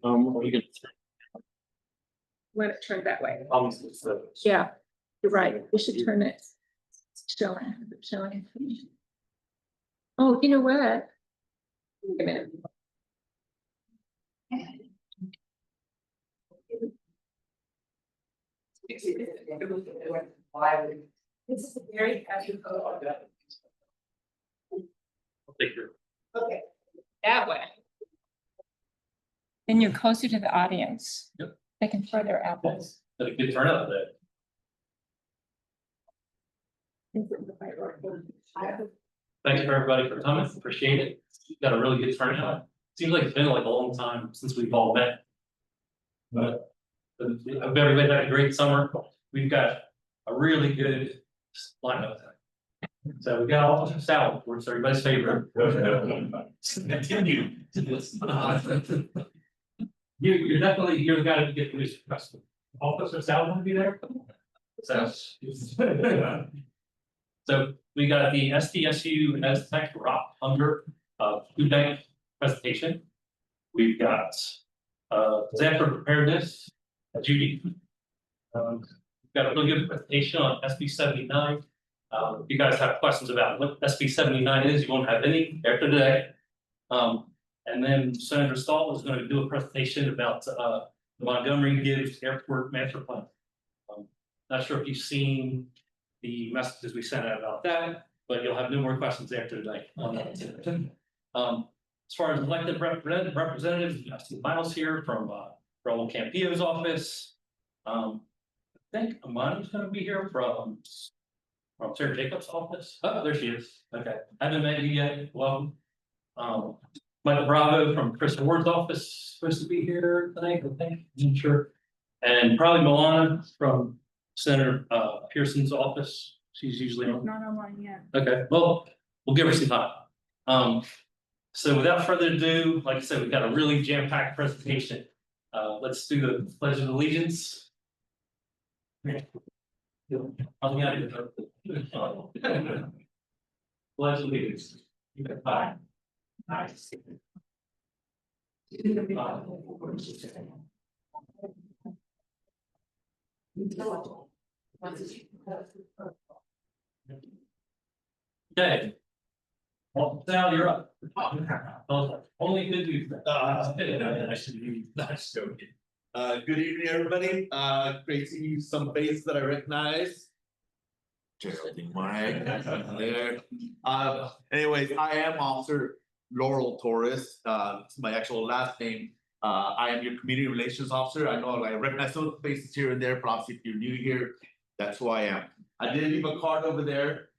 We can. Let it turn that way. So, Yeah, you're right. We should turn it. Showing. Oh, you know what? Wait a minute. This is a very happy photo. take your. Okay, that way. And you're closer to the audience. Yep. They can throw their apples. Had a good turnout today. Thanks for everybody for coming. Appreciate it. Got a really good turnout. Seems like it's been like a long time since we've all met. But I hope everybody had a great summer. We've got a really good lineup. So we got all the salad, which is everybody's favorite. Continue. You're definitely, you're the guy to get this custom. Officer salad will be there. So. So we got the SDSU Aztec Rock Hunger food bank presentation. We've got disaster preparedness, Judy. We've got a really good presentation on SB 79. If you guys have questions about what SB 79 is, you won't have any after today. And then Senator Stahl is going to do a presentation about the Montgomery-Gibbs Airport Master Plan. Not sure if you've seen the messages we sent out about that, but you'll have no more questions after today on that. As far as elected representatives, you got Steve Miles here from Raul Campillo's office. I think Amani's going to be here from Sarah Jacobs' office. Oh, there she is. Okay, I haven't met you yet. Welcome. Michael Bravo from Chris Ward's office supposed to be here tonight, I think. I'm sure. And probably Milana from Senator Pearson's office. She's usually on. Not online yet. Okay, well, we'll give her some time. So without further ado, like I said, we've got a really jam-packed presentation. Let's do the Pledge of Allegiance. Pledge allegiance. Bye. Nice. Okay. Well, Sal, you're up. Only good news. Nice joking. Good evening, everybody. Great to see some faces that I recognize. Geraldine Mike there. Anyways, I am Officer Laurel Torres. It's my actual last name. I am your community relations officer. I know I recognize some of the faces here and there, but obviously if you're new here, that's who I am. I did leave a card over there.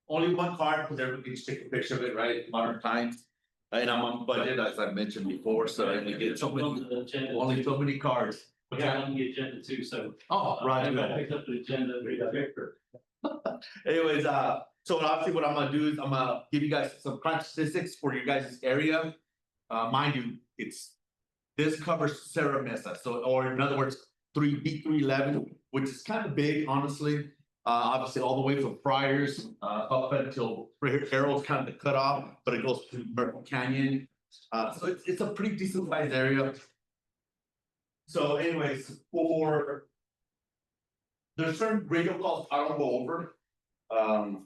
Only one card because everybody can just take a picture of it, right? Modern times. And I'm on budget, as I mentioned before, so I only get so many cards. We got on the agenda too, so. Oh, right. I picked up the agenda, read that paper. Anyways, so obviously what I'm gonna do is I'm gonna give you guys some crime statistics for your guys' area. Mind you, this covers Serra Mesa, so, or in other words, B311, which is kind of big, honestly. Obviously all the way from Friars up until Harold's kind of the cutoff, but it goes to Myrtle Canyon. So it's a pretty decent sized area. So anyways, there's certain radio calls I don't go over. And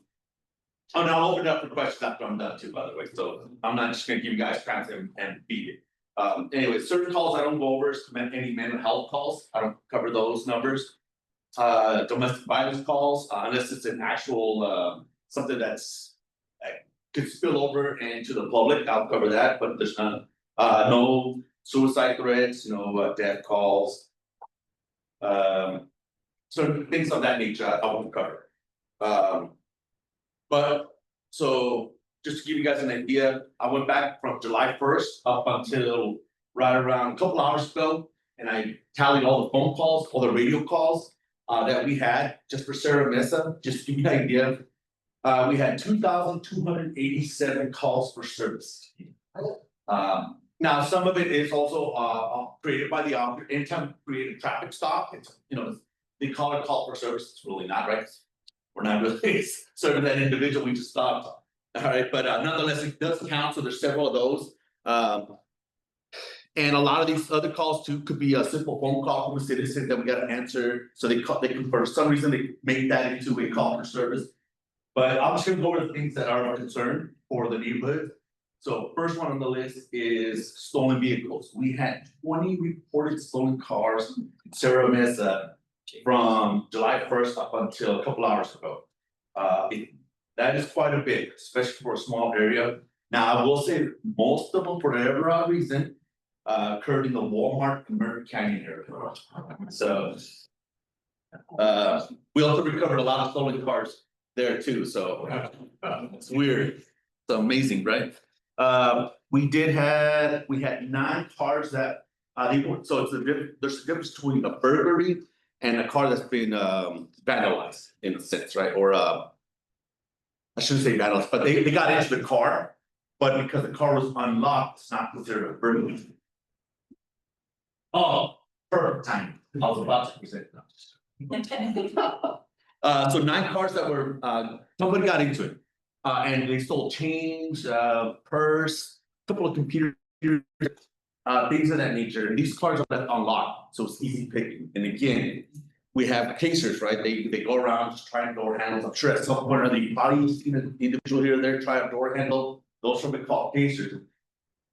I'll open it up for questions after I'm done too, by the way. So I'm not just gonna give you guys cramps and beat it. Anyway, certain calls I don't go over is any mental health calls. I don't cover those numbers. Domestic violence calls, unless it's an actual something that's could spill over into the public, I'll cover that, but there's none. No suicide threats, no death calls. Certain things of that nature I won't cover. But so just to give you guys an idea, I went back from July 1st up until right around a couple hours ago, and I tallied all the phone calls, all the radio calls that we had just for Serra Mesa. Just to give you an idea, we had 2,287 calls for service. Now some of it is also created by the operator. Anytime we create a traffic stop, it's they call it call for service. It's really not, right? We're not really serving that individual, we just stopped. All right, but nonetheless, it does count. So there's several of those. And a lot of these other calls too could be a simple phone call from a citizen that we gotta answer, so they can, for some reason, they make that into a call for service. But I'm just gonna go over the things that are of concern for the neighborhood. So first one on the list is stolen vehicles. We had 20 reported stolen cars in Serra Mesa from July 1st up until a couple hours ago. That is quite a bit, especially for a small area. Now, I will say most of them, for whatever odd reason, occurred in the Walmart and Montgomery Canyon area. So. We also recovered a lot of stolen cars there too, so it's weird. It's amazing, right? We had 9 cars that they weren't, so there's a difference between a burglary and a car that's been vandalized in a sense, right? Or I shouldn't say vandalized, but they got into the car, but because the car was unlocked, it's not considered a burglary. Oh, perfect timing. I was about to present. So 9 cars that were, somebody got into it. And they stole change, purse, couple of computers, things of that nature. And these cars are left unlocked, so it's easy picking. And again, we have casers, right? They go around just trying door handles. I'm sure at some point, you've probably seen an individual here or there try a door handle. Those are what we call casers.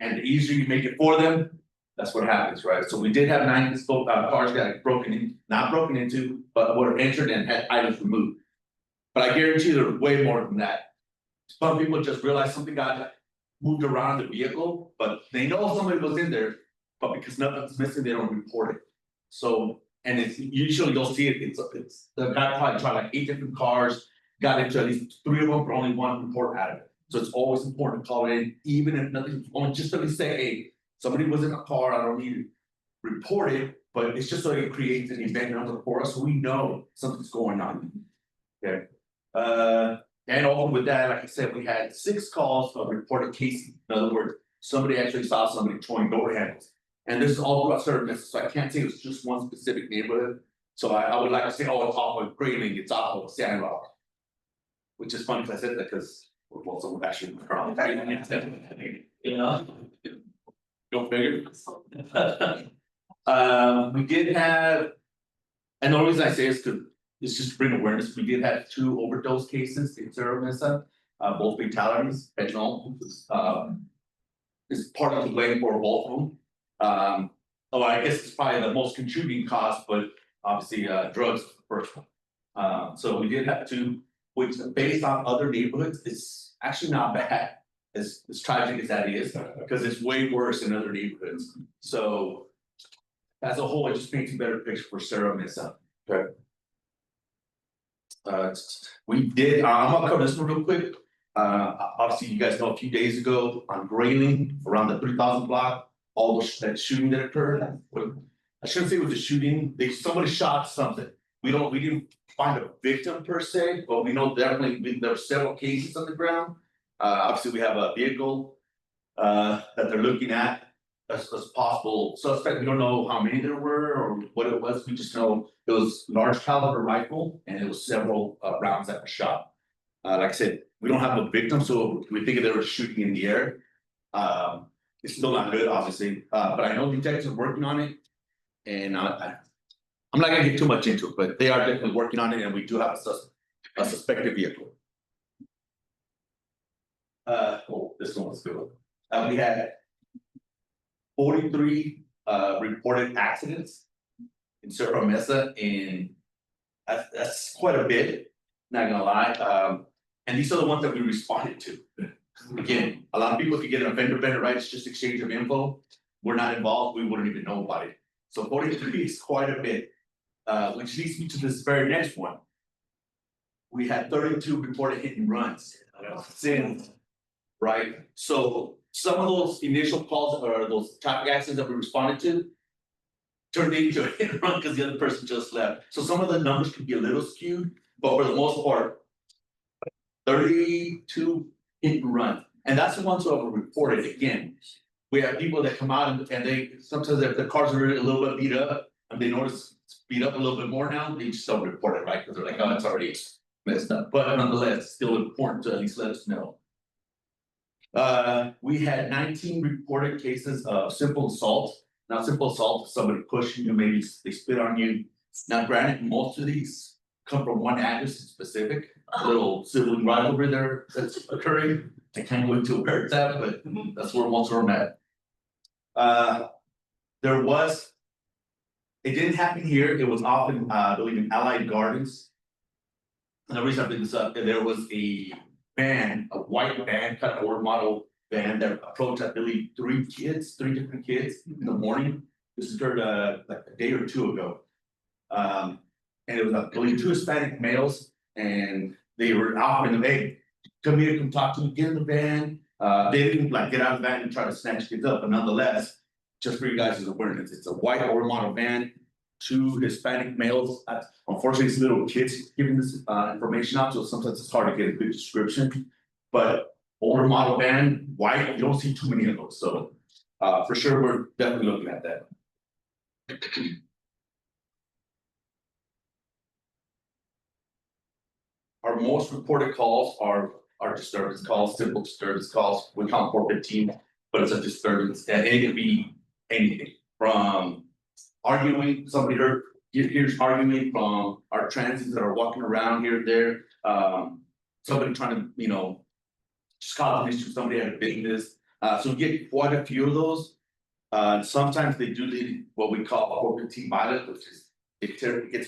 And the easier you make it for them, that's what happens, right? So we did have 9 cars got broken in, not broken into, but were entered and had items removed. But I guarantee there's way more than that. Some people just realized something got moved around the vehicle, but they know somebody was in there, but because nothing's missing, they don't report it. So, and it's usually you'll see it, it's the guy probably tried like 8 different cars, got into at least 3 of them, but only 1 report out of it. So it's always important to call it in, even if nothing, only just to say, hey, somebody was in a car, I don't need to report it, but it's just so it creates an event number for us, so we know something's going on. Okay, and also with that, like I said, we had 6 calls of reported cases. In other words, somebody actually saw somebody throwing door handles. And this is all throughout Serra Mesa, so I can't say it's just one specific neighborhood. So I would like to say, oh, it's off of Grayling, it's off of San Rock. Which is funny because I said that because well, someone actually you know. Go figure. We did have, and the only reason I say is because it's just to bring awareness. We did have 2 overdose cases in Serra Mesa, both fatalities. Fentanyl is part of the blame for both of them. Oh, I guess it's probably the most contributing cause, but obviously drugs was the first one. So we did have 2, which based on other neighborhoods is actually not bad. As tragic as that is, because it's way worse in other neighborhoods. So as a whole, it just paints a better picture for Serra Mesa. Okay. We did, I'm gonna cover this one real quick. Obviously, you guys know a few days ago on Grayling, around the 3000 block, all that shooting that occurred. I shouldn't say it was a shooting, somebody shot something. We didn't find a victim per se, but we know definitely there were several cases on the ground. Obviously, we have a vehicle that they're looking at as possible suspect. We don't know how many there were or what it was. We just know it was large caliber rifle and it was several rounds that were shot. Like I said, we don't have a victim, so we think they were shooting in the air. It's still not good, obviously, but I know detectives are working on it, and I'm not gonna get too much into it, but they are definitely working on it, and we do have a suspected vehicle. Oh, this one was good. We had 43 reported accidents in Serra Mesa, and that's quite a bit, not gonna lie. And these are the ones that we responded to. Again, a lot of people could get an offender bender, right? It's just exchange of info. We're not involved, we wouldn't even know about it. So 43 is quite a bit, which leads me to this very next one. We had 32 reported hit and runs. Since, right? So some of those initial calls or those traffic accidents that we responded to turned into a hit and run because the other person just left. So some of the numbers could be a little skewed, but for the most part, 32 hit and run. And that's the ones that were reported. Again, we have people that come out and they sometimes if the cars are a little bit beat up and they notice it's beat up a little bit more now, they just don't report it, right? Because they're like, oh, it's already messed up. But nonetheless, it's still important to at least let us know. We had 19 reported cases of simple assault. Now, simple assault is somebody pushing you, maybe they spit on you. Now, granted, most of these come from one address in specific, a little sibling rivalry there that's occurring. I can't go into where it's at, but that's where most of them at. There was. It didn't happen here. It was often, I believe, in Allied Gardens. And the reason I bring this up, there was a van, a white van, kind of old model van that approached, I believe, three different kids in the morning. This occurred like a day or two ago. And it was, I believe, 2 Hispanic males, and they were offering them, hey, come here, come talk to me, get in the van. They didn't like get out of the van and try to snatch kids up, but nonetheless, just for you guys' awareness, it's a white old model van, 2 Hispanic males. Unfortunately, it's little kids giving this information out, so sometimes it's hard to get a good description. But older model van, white, you don't see too many of those, so for sure, we're definitely looking at that. Our most reported calls are disturbance calls, simple disturbance calls. We call them 415, but it's a disturbance, and it could be anything from arguing, somebody here's arguing from our transits that are walking around here and there. Somebody trying to, just cause an issue, somebody had a business. So we get quite a few of those. Sometimes they do lead what we call 415 violent, which is it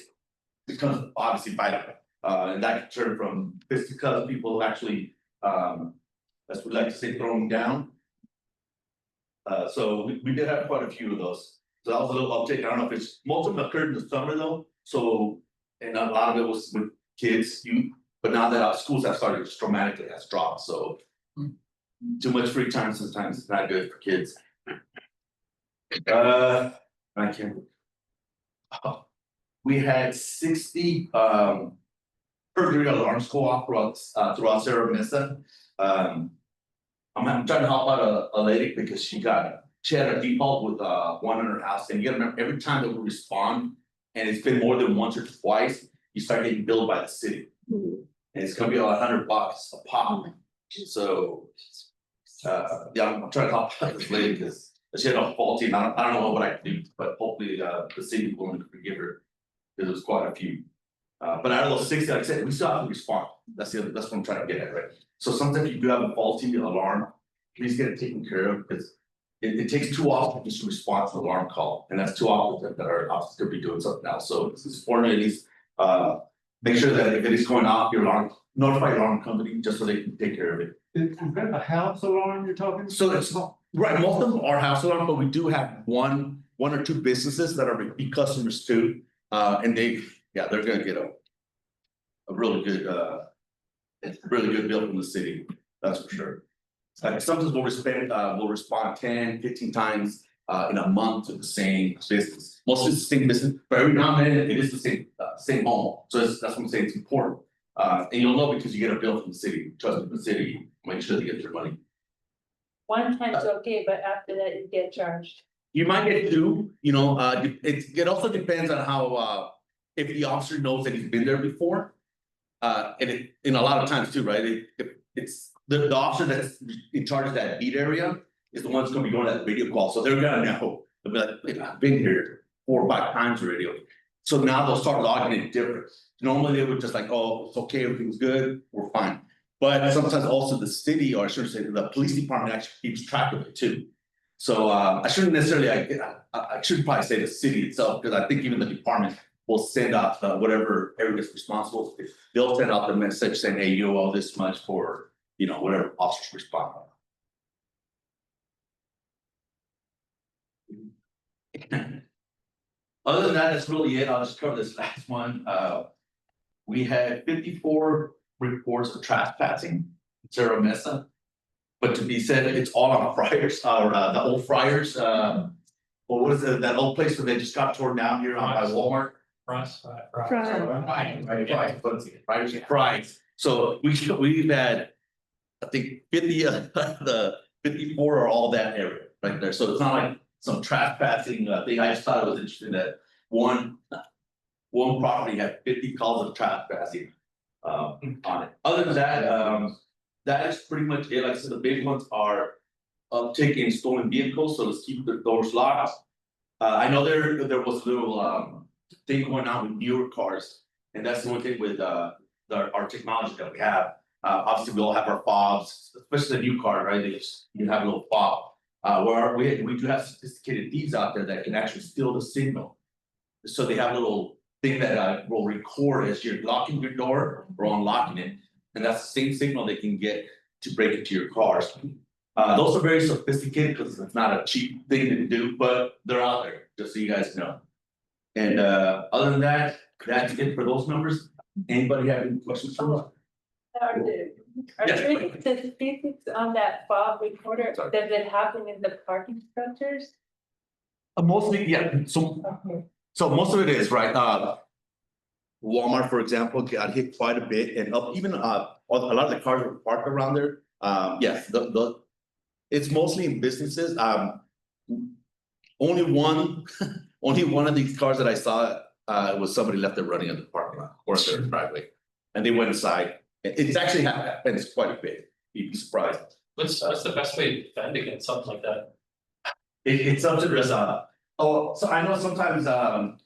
becomes obviously violent. And that can turn from fisticuffs, people actually, as we like to say, throwing down. So we did have quite a few of those. So that was a little uptake. I don't know if it's, most of them occurred in the summer though. So, and a lot of it was with kids, youth, but now that our schools have started, just dramatically has dropped. So too much free time sometimes is not good for kids. I can't. Oh, we had 60 burglary alarms go off throughout Serra Mesa. I'm trying to help out a lady because she had a default with one in her house, and you gotta remember every time that we respond, and it's been more than once or twice, you start getting billed by the city. And it's gonna be about $100 a pop. So yeah, I'm trying to help out this lady because she had a faulty, and I don't know what I can do, but hopefully the city will forgive her, because there's quite a few. But out of those 60, like I said, we still have to respond. That's what I'm trying to get at, right? So sometimes you do have a faulty alarm, please get it taken care of, because it takes 2 officers to respond to the alarm call, and that's 2 officers that are officers could be doing something else. So it's important, at least make sure that if it is going off, your alarm, notify your alarm company just so they can take care of it. Is that a house alarm you're talking? So it's right, most of them are house alarm, but we do have one or 2 businesses that are repeat customers too. And they're gonna get a really good bill from the city, that's for sure. Sometimes we'll respond 10, 15 times in a month to the same business. Most of it's the same business, but every now and then it is the same home. So that's what I'm saying, it's important. And you'll know because you get a bill from the city, trust me, the city, make sure they get their money. One time's okay, but after that you get charged. You might get 2, it also depends on how if the officer knows that he's been there before. And in a lot of times too, right? It's the officer that's in charge of that beat area is the one that's gonna be going to that video call. So they're gonna know. They'll be like, wait, I've been here 4 or 5 times already. So now they'll start logging it different. Normally they would just like, oh, it's okay, everything's good, we're fine. But sometimes also the city, or I should say the police department actually keeps track of it too. So I shouldn't necessarily, I should probably say the city itself, because I think even the department will send out whatever everybody's responsible. They'll send out the message saying, hey, you owe this much for, whatever officers respond. Other than that, that's really it. I'll just cover this last one. We had 54 reports of trespassing in Serra Mesa. But to be said, it's all on Friars, the old Friars. Well, what is it, that old place where they just got torn down here on by Walmart? Fries. So we've had, I think 50 the 54 are all that area right there. So it's not like some trespassing thing. I just thought it was interesting that one property had 50 calls of trespassing on it. Other than that, that is pretty much it. Like I said, the big ones are uptick in stolen vehicles, so let's keep the doors locked. I know there was a little thing going on with newer cars, and that's the one thing with our technology that we have. Obviously, we all have our fobs, especially the new car, right? You have a little fob. Where we do have sophisticated thieves out there that can actually steal the signal. So they have a little thing that will record as you're locking your door or unlocking it, and that's the same signal they can get to break into your cars. Those are very sophisticated because it's not a cheap thing to do, but they're out there, just so you guys know. And other than that, that's it for those numbers. Anybody have any questions for us? Are the statistics on that fob recorder, Sorry. does it happen in the parking structures? Mostly, yeah, Okay. so most of it is, right, Walmart, for example, got hit quite a bit, and even a lot of the cars were parked around there. Yes, it's mostly in businesses, only one of these cars that I saw, was somebody left it running in the parking lot or their driveway. And they went inside, it's actually happens quite a bit, you'd be surprised. What's the best way to defend against something like that? It's up to this, so I know sometimes,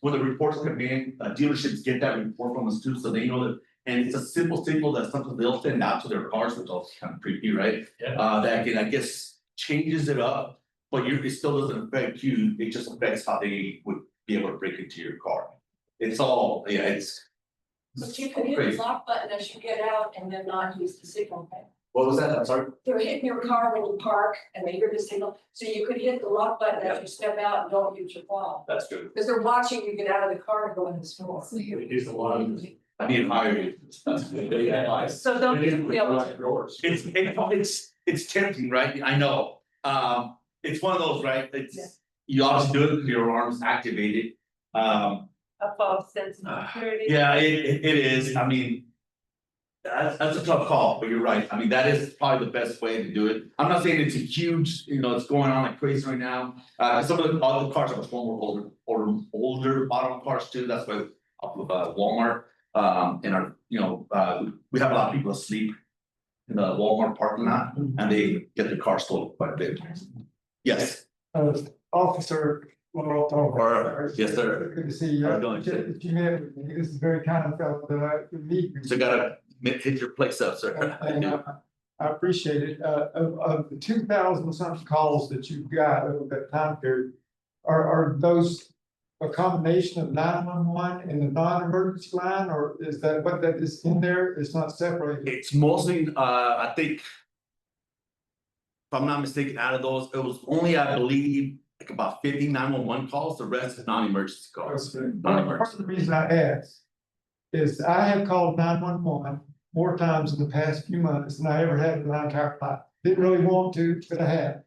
when the reports come in, dealerships get that report from us too, so they know that. And it's a simple signal that sometimes they'll send out to their cars, which is kind of creepy, right? Yeah. That can, I guess, changes it up, but it still doesn't affect you, it just affects how they would be able to break into your car. It's all, yeah, it's. But you can hit crazy. the lock button as you get out and then not use the signal pad. What was that? I'm sorry? They're hitting your car when you park and they hear the signal, so you could hit the lock button as you step out and don't use your fob. That's true. Because they're watching you get out of the car and go in the store. Use a lot of. I need to hire you. Yeah. So don't you feel, It's tempting, right? I know. It's one of those, right? Yeah. It's, you obviously do it with your arms activated. a false sense of security? Yeah, it is. I mean. That's a tough call, but you're right. I mean, that is probably the best way to do it. I'm not saying it's a huge, it's going on like crazy right now. Some of the other cars are much more older model cars too. That's why off of Walmart. And our, we have a lot of people asleep in the Walmart parking lot and they get their car stolen quite a bit. Yes. Officer. Yes, sir. Good to see you. How you doing? That you met with me. This is very kind of fellow that I could meet. with. So gotta hit your place up, sir. And I appreciate it. Of the 2,000 something calls that you've got over that time period, are those a combination of 911 and the non-emergency line, or is that what that is in there? It's not separated. It's mostly, I think. If I'm not mistaken, out of those, it was only, I believe, like about 50 911 calls, the rest is non-emergency calls. Part of the reason I ask is I have called 911 more times in the past few months than I ever had in my entire life. Didn't really want to, but I have.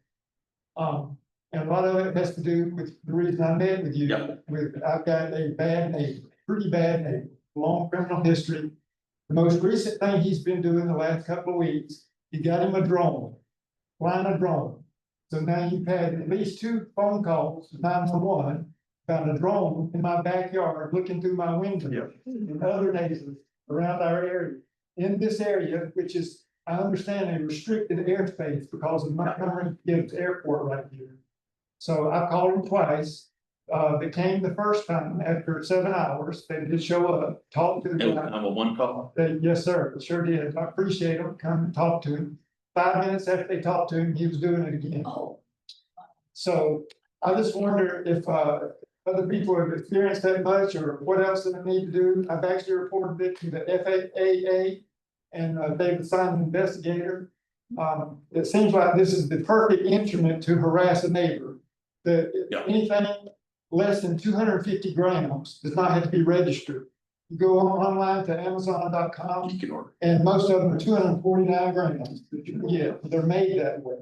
And a lot of it has to do with the reason I met with you. Yep. I've got a bad neighbor, pretty bad neighbor, long criminal history. The most recent thing he's been doing the last couple of weeks, he got him a drone, flying a drone. So now you've had at least 2 phone calls, 911, about a drone in my backyard looking through my window. Yep. And other neighbors around our area. In this area, which is, I understand, a restricted airspace because of Montgomery-Gibbs Airport right here. So I called them twice. They came the first time after 7 hours. They did show up, talk to the And guy. I'm a one call. Yes, sir, they sure did. I appreciate them. Come and talk to him. 5 minutes after they talked to him, he was doing it again. Oh, So I just wonder if other people have experienced that much or what else do they need to do? I've actually reported it to the FAA and they've assigned an investigator. It seems like this is the perfect instrument to harass a neighbor. That Yeah. anything less than 250 grams does not have to be registered. You go online to Amazon.com. You can order. And most of them are 249 grams that you can get. They're made that way.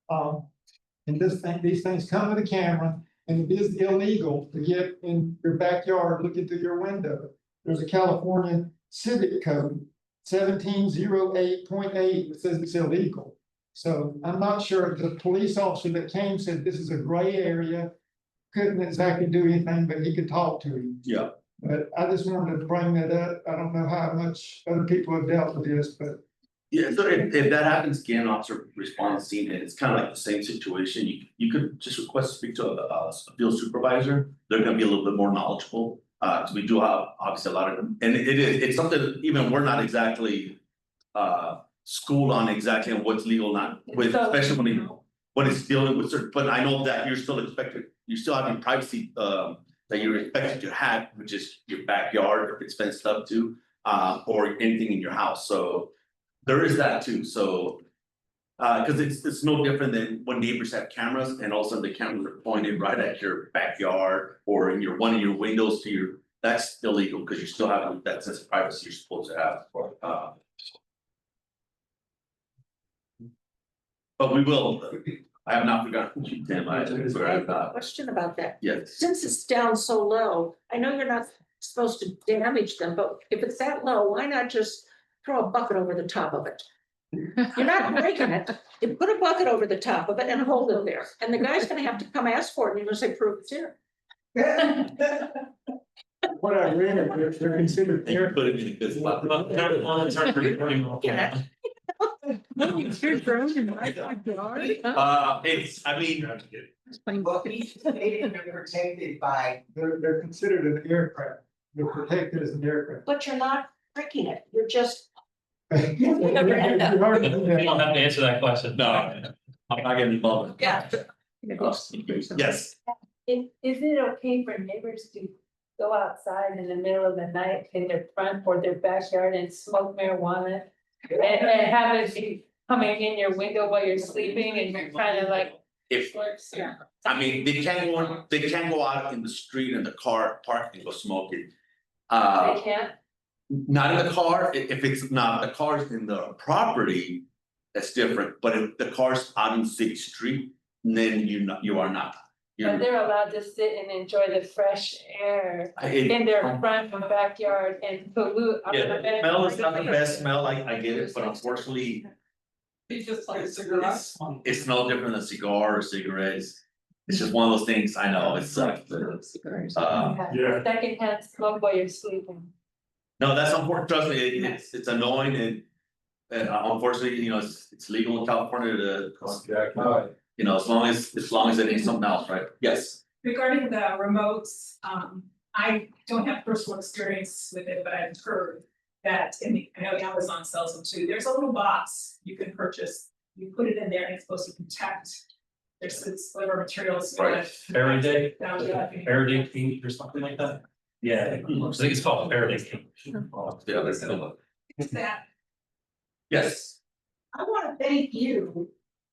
And these things come with a camera, and it is illegal to get in your backyard looking through your window. There's a California civic code, 1708.8, that says it's illegal. So I'm not sure, the police officer that came said this is a gray area, couldn't exactly do anything, but he could talk to him. Yeah. But I just wanted to bring that up. I don't know how much other people have dealt with this, but Yeah, so if that happens again, officer responds scene, and it's kind of like the same situation, you could just request to speak to a field supervisor. They're gonna be a little bit more knowledgeable, cause we do have obviously a lot of them, and it's something even we're not exactly. Schooled on exactly on what's legal, not with, especially when it's dealing with certain, but I know that you're still expected, you still having privacy, that you're expected to have, which is your backyard, if it's fenced up to, or anything in your house, so. There is that too, so. Cause it's no different than when neighbors have cameras and all of a sudden the cameras are pointed right at your backyard or in your, one of your windows to your, that's illegal, cause you still have that sense of privacy you're supposed to have. But we will, I have not forgotten, Tim, I forgot about, Question about that. yes, Since it's down so low, I know you're not supposed to damage them, but if it's that low, why not just throw a bucket over the top of it? You're not breaking it. You put a bucket over the top of it and hold it there. And the guy's gonna have to come ask for it and you're gonna say, prove it's here. What I read, they're considered they put it in a good spot. Yeah. It's, I mean, Well, they didn't protected by, they're considered an aircraft. They're protected as an aircraft. But you're not breaking it. You're just. You don't have to answer that question. no, I'm not getting involved. Yeah. Yes, Is it okay for neighbors to go outside in the middle of the night in their front or their backyard and smoke marijuana? And have it be coming in your window while you're sleeping and you're kind of like. if, I mean, they can't go out in the street in the car, park and go smoking. They can't? Not in the car, if it's not, the car's in the property, that's different, but if the car's out in the city street, then you are not. But You're- they're allowed to sit and enjoy the fresh air it- in their front and backyard and pollute. Yeah, the smell is not the best smell, I get it, but unfortunately, It's just like cigarettes. it's no different than cigar or cigarettes. It's just one of those things, I know, it sucks, but, Yeah. Secondhand smoke while you're sleeping. no, that's unfortunate, trust me, it's annoying and. Unfortunately, you know, it's legal in California to, you know, as long as it ain't something else, right? Yes. Regarding the remotes, I don't have personal experience with it, but I've heard that I know Amazon sells them too. There's a little box you can purchase. You put it in there and it's supposed to protect. There's this whatever materials. Right. Faraday, Faraday. Faraday cage or something like that. Yeah, I think it's called Faraday cage. Yeah, that's still, That, yes, I want to thank you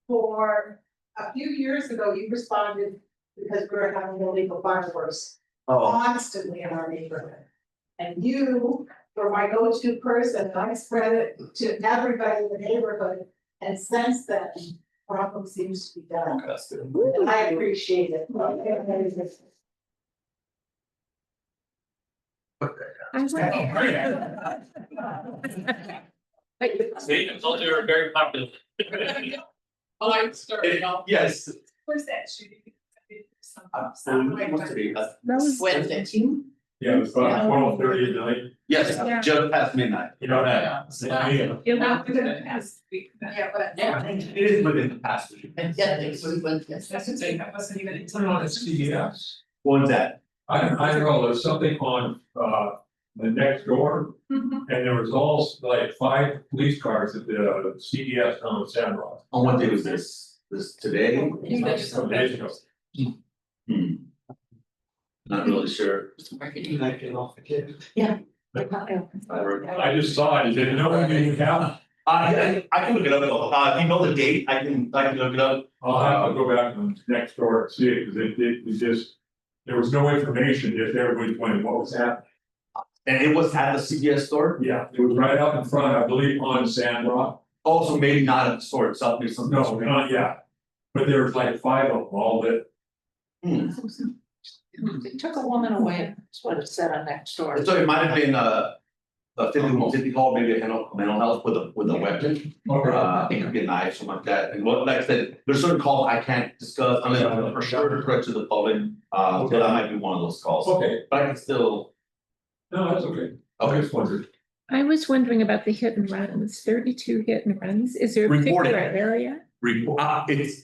for, a few years ago, you responded because we were having illegal fireworks constantly in our neighborhood. And you were my go-to person, and I spread it to everybody in the neighborhood, and since then, problem seems to be done. And I appreciate it. See, I told you were very popular. I started off. yes. Where's that shooting? Wednesday. Yeah, it was about 12:30 at night. Yes, just past midnight. You know that. Not within the past week. Yeah, but. It is within the past week. Yeah, it was Wednesday. That's the thing, that wasn't even. CDS. What's that? I don't know, there's something on the next door, and there was all like 5 police cars at the CDS down in San Ron. On what day was this? This today? Some days ago. Hmm. Not really sure. Yeah. I just saw it, I didn't know anything happened. I can look it up though, if you know the date, I can look it up. I'll have to go back and next door and see it, because it just, there was no information, just everybody's wondering what was happening. And it was at the CVS store? Yeah, it was right out in front, I believe, on San Rock. Oh, so maybe not at the store itself, there's something. No, not yet. But there was like 5 of them, all lit. Hmm. They took a woman away, that's what it said on next door. So it might have been a city hall, maybe a mental health with a weapon. It could be a knife, something like that, and what, like I said, there's certain calls I can't discuss unless I'm for sure threat to the public, so that might be one of those calls. Okay, But I can still, no, that's okay. I okay, just wondered. I was wondering about the hit and runs, 32 hit and runs. Is there a Reported. particular area? It's,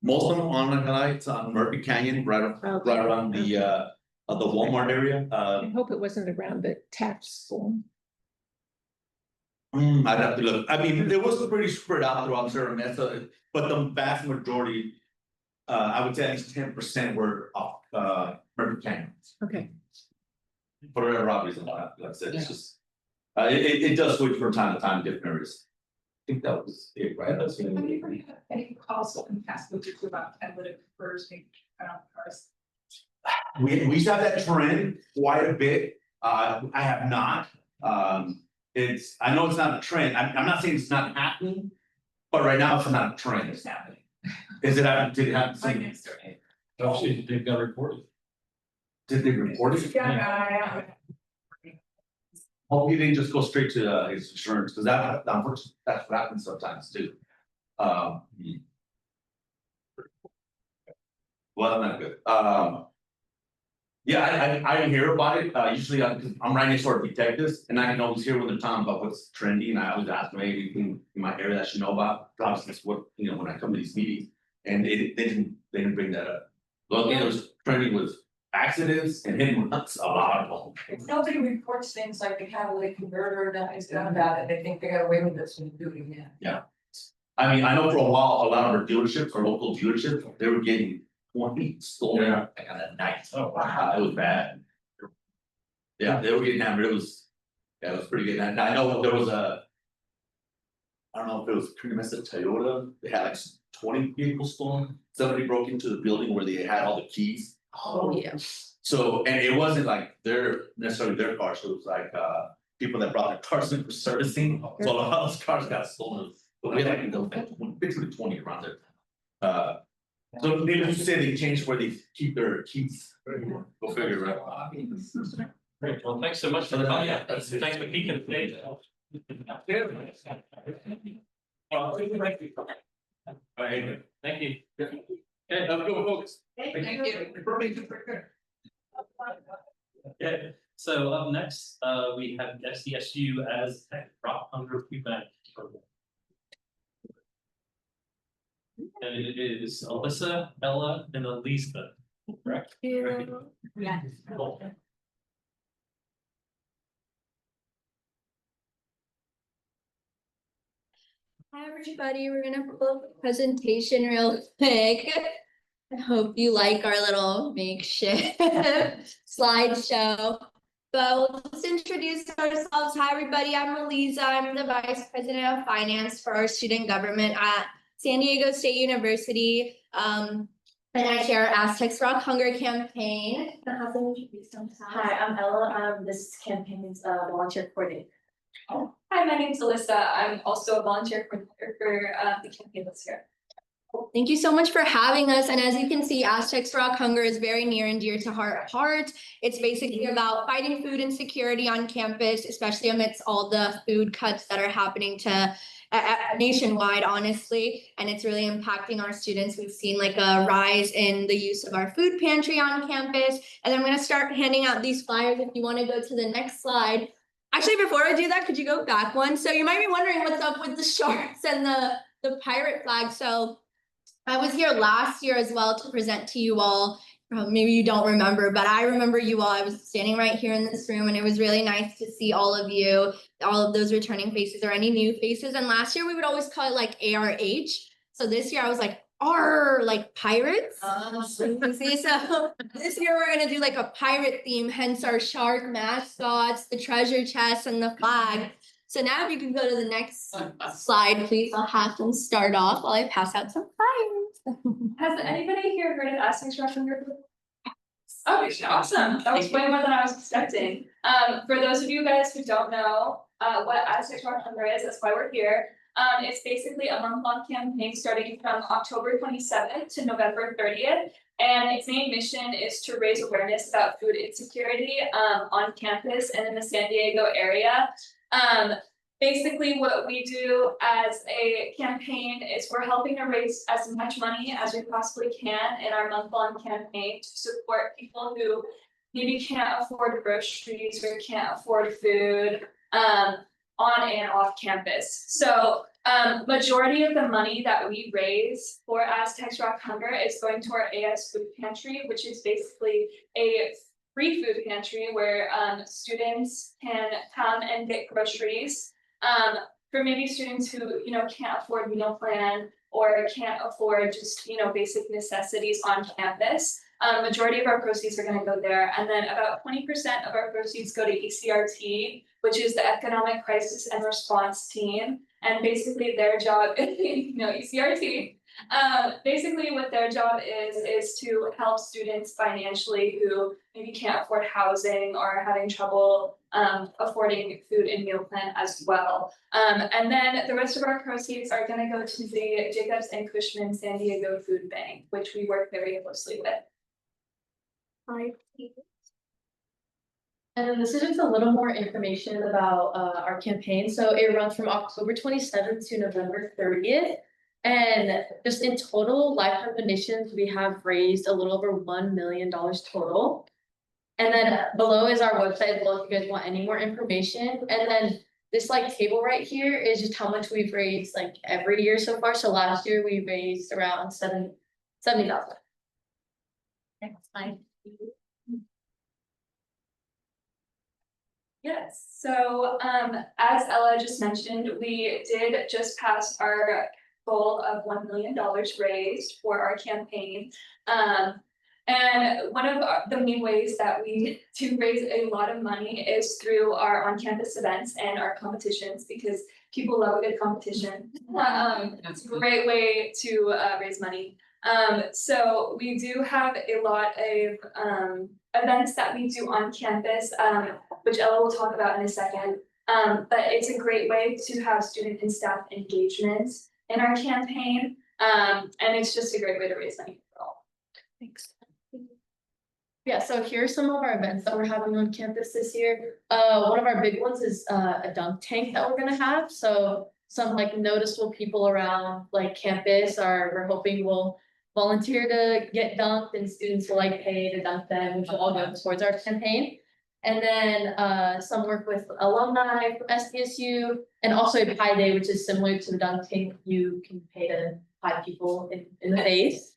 most of them on the lights on Murphy Canyon, right around the Walmart area, I hope it wasn't around the tap school. I'd have to look, I mean, it was pretty spread out throughout Serra Mesa, but the vast majority. I would say at least 10% were off, Murphy Canyon, Okay. for whatever obvious, like I said, it's just. It does switch from time to time, different areas. I think that was it, right? That's Have you ever had any calls in the past week or two about catalytic converters being put on cars? We saw that trend quite a bit, I have not, I know it's not a trend, I'm not saying it's not happening. But right now, it's not a trend, It's happening. is it happen, did it happen? Right next door. Actually, they've got reported. Did they report it? Yeah. Hope he didn't just go straight to his insurance, because unfortunately, that's what happens sometimes too. Well, not good, yeah, I didn't hear about it, usually I'm right next door to detectives, and I can always hear when they're talking about what's trendy, and I always ask them, hey, anything in my area that I should know about, obviously that's what, when I come to these meetings. And they didn't bring that up. The only thing that was trending was accidents and hit and runs, a lot of them. If nobody reports things like the catalytic converter, nothing's done about it, they think they got away with this and do it again. I mean, I know for a while, a lot of our dealerships, our local dealerships, they were getting 20 stolen like on a night. Oh, wow. It was bad. Yeah, they were getting hammered, it was pretty good, and I know there was I don't know if it was pretty much a Toyota, they had like 20 vehicles stolen, somebody broke into the building where they had all the keys. Oh, yeah. So, and it wasn't like necessarily their cars, so it was like people that brought their cars in for servicing, so a lot of those cars got stolen. But we had like basically 20 around there. So needless to say, they changed where they keep their keys. Go figure, right? Great, well, thanks so much for the, yeah, thanks for peeking today. All right, thank you. Okay, let's go, folks. Thank you. Okay, so up next, we have SDSU Aztec Rock Hunger Prevent Program. And it is Alyssa, Ella, and Elisa, correct? Yeah. Cool. Hi, everybody. We're gonna pull up a presentation real quick. I hope you like our little makeshift slideshow. But we'll just introduce ourselves. Hi, everybody. I'm Elisa. I'm the Vice President of Finance for our student government at San Diego State University. And I chair Aztec Rock Hunger campaign. Hi, I'm Ella. This campaign's volunteer coordinator. Hi, my name's Alyssa. I'm also a volunteer coordinator for the campaign this year. Thank you so much for having us. And as you can see, Aztec Rock Hunger is very near and dear to our heart. It's basically about fighting food insecurity on campus, especially amidst all the food cuts that are happening nationwide, honestly. And it's really impacting our students. We've seen like a rise in the use of our food pantry on campus. And I'm going to start handing out these flyers if you want to go to the next slide. Actually, before I do that, could you go back one? So you might be wondering what's up with the sharks and the pirate flag. So I was here last year as well to present to you all. Maybe you don't remember, but I remember you all. I was standing right here in this room, and it was really nice to see all of you, all of those returning faces or any new faces. And last year we would always call it like ARH. So this year I was like, R, like pirates. So this year we're gonna do like a pirate theme, hence our shark mascots, the treasure chest, and the flag. So now if you can go to the next slide, please. I'll have them start off while I pass out some flyers. Has anybody here heard of Aztec Rock Hunger? Okay, awesome. That was way more than I was expecting. For those of you guys who don't know what Aztec Rock Hunger is, that's why we're here. It's basically a month-long campaign starting from October 27th to November 30th. And its main mission is to raise awareness about food insecurity on campus and in the San Diego area. Basically what we do as a campaign is we're helping to raise as much money as we possibly can in our month-long campaign to support people who maybe can't afford groceries or can't afford food. on and off campus. So majority of the money that we raise for Aztec Rock Hunger is going to our AS food pantry, which is basically a free food pantry where students can come and get groceries. For maybe students who, you know, can't afford meal plan or can't afford just, you know, basic necessities on campus. Majority of our proceeds are gonna go there, and then about 20% of our proceeds go to ECRT, which is the Economic Crisis and Response Team. And basically their job, ECRT, basically what their job is to help students financially who maybe can't afford housing or are having trouble affording food and meal plan as well. And then the rest of our proceeds are gonna go to the Jacobs and Cushman San Diego Food Bank, which we work very closely with. And then this is just a little more information about our campaign. So it runs from October 27th to November 30th. And just in total lifetime donations, we have raised a little over $1 million total. And then below is our website as well if you guys want any more information. And then this like table right here is just how much we've raised like every year so far. So last year we raised around $70,000. Next slide. Yes, so as Ella just mentioned, we did just pass our goal of $1 million raised for our campaign. And one of the main ways that we do raise a lot of money is through our on-campus events and our competitions, because people love a good competition. It's a great way to raise money. So we do have a lot of events that we do on campus, which Ella will talk about in a second. But it's a great way to have student and staff engagement in our campaign. And it's just a great way to raise money for all. Thanks. Yeah, so here are some of our events that we're having on campus this year. One of our big ones is a dunk tank that we're gonna have. So some like noticeable people around like campus we're hoping will volunteer to get dunked, and students will like pay to dunk them, which will all go towards our campaign. And then some work with alumni from SDSU, and also a pie day, which is similar to the dunk tank. You can pay to pie people in the face,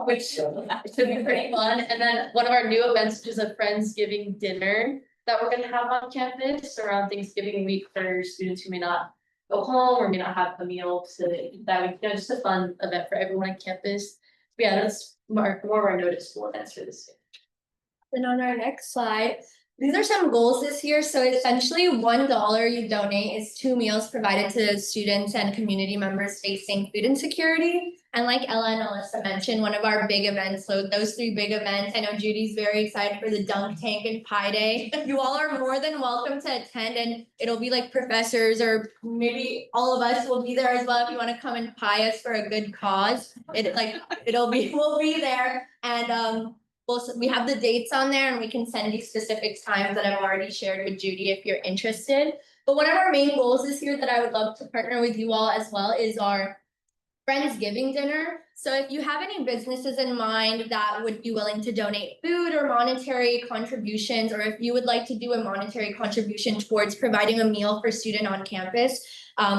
which should be pretty fun. And then one of our new events, which is a Friendsgiving dinner that we're gonna have on campus around Thanksgiving week for students who may not go home or may not have a meal to that week. You know, just a fun event for everyone on campus. But yeah, that's more of our noticeable events for this year. Then on our next slide, these are some goals this year. So essentially $1 you donate is 2 meals provided to students and community members facing food insecurity. And like Ella and Alyssa mentioned, one of our big events, so those 3 big events, I know Judy's very excited for the dunk tank and pie day. You all are more than welcome to attend, and it'll be like professors or maybe all of us will be there as well if you want to come and pie us for a good cause. We'll be there, and we have the dates on there, and we can send you specific times that I've already shared with Judy if you're interested. But one of our main goals this year that I would love to partner with you all as well is our Friendsgiving dinner. So if you have any businesses in mind that would be willing to donate food or monetary contributions, or if you would like to do a monetary contribution towards providing a meal for a student on campus,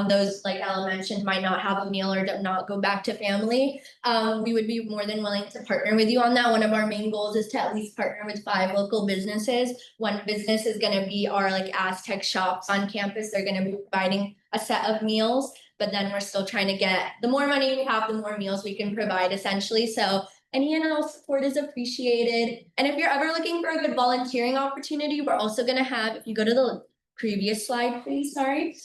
those, like Ella mentioned, might not have a meal or do not go back to family, we would be more than willing to partner with you on that. One of our main goals is to at least partner with 5 local businesses. One business is going to be our like Aztec shops on campus. They're going to be providing a set of meals, but then we're still trying to get, the more money we have, the more meals we can provide essentially. So any and all support is appreciated. And if you're ever looking for a good volunteering opportunity, we're also going to have, if you go to the previous slide, please, sorry.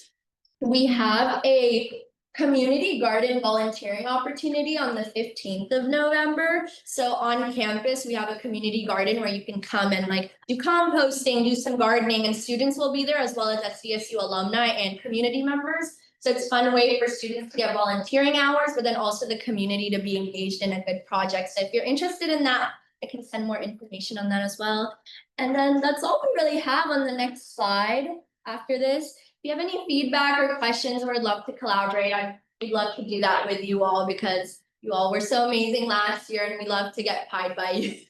We have a community garden volunteering opportunity on the 15th of November. So on campus, we have a community garden where you can come and like do composting, do some gardening, and students will be there as well as SDSU alumni and community members. So it's a fun way for students to get volunteering hours, but then also the community to be engaged in a good project. So if you're interested in that, I can send more information on that as well. And then that's all we really have on the next slide after this. If you have any feedback or questions, we'd love to collaborate. We'd love to do that with you all because you all were so amazing last year and we love to get pied by you.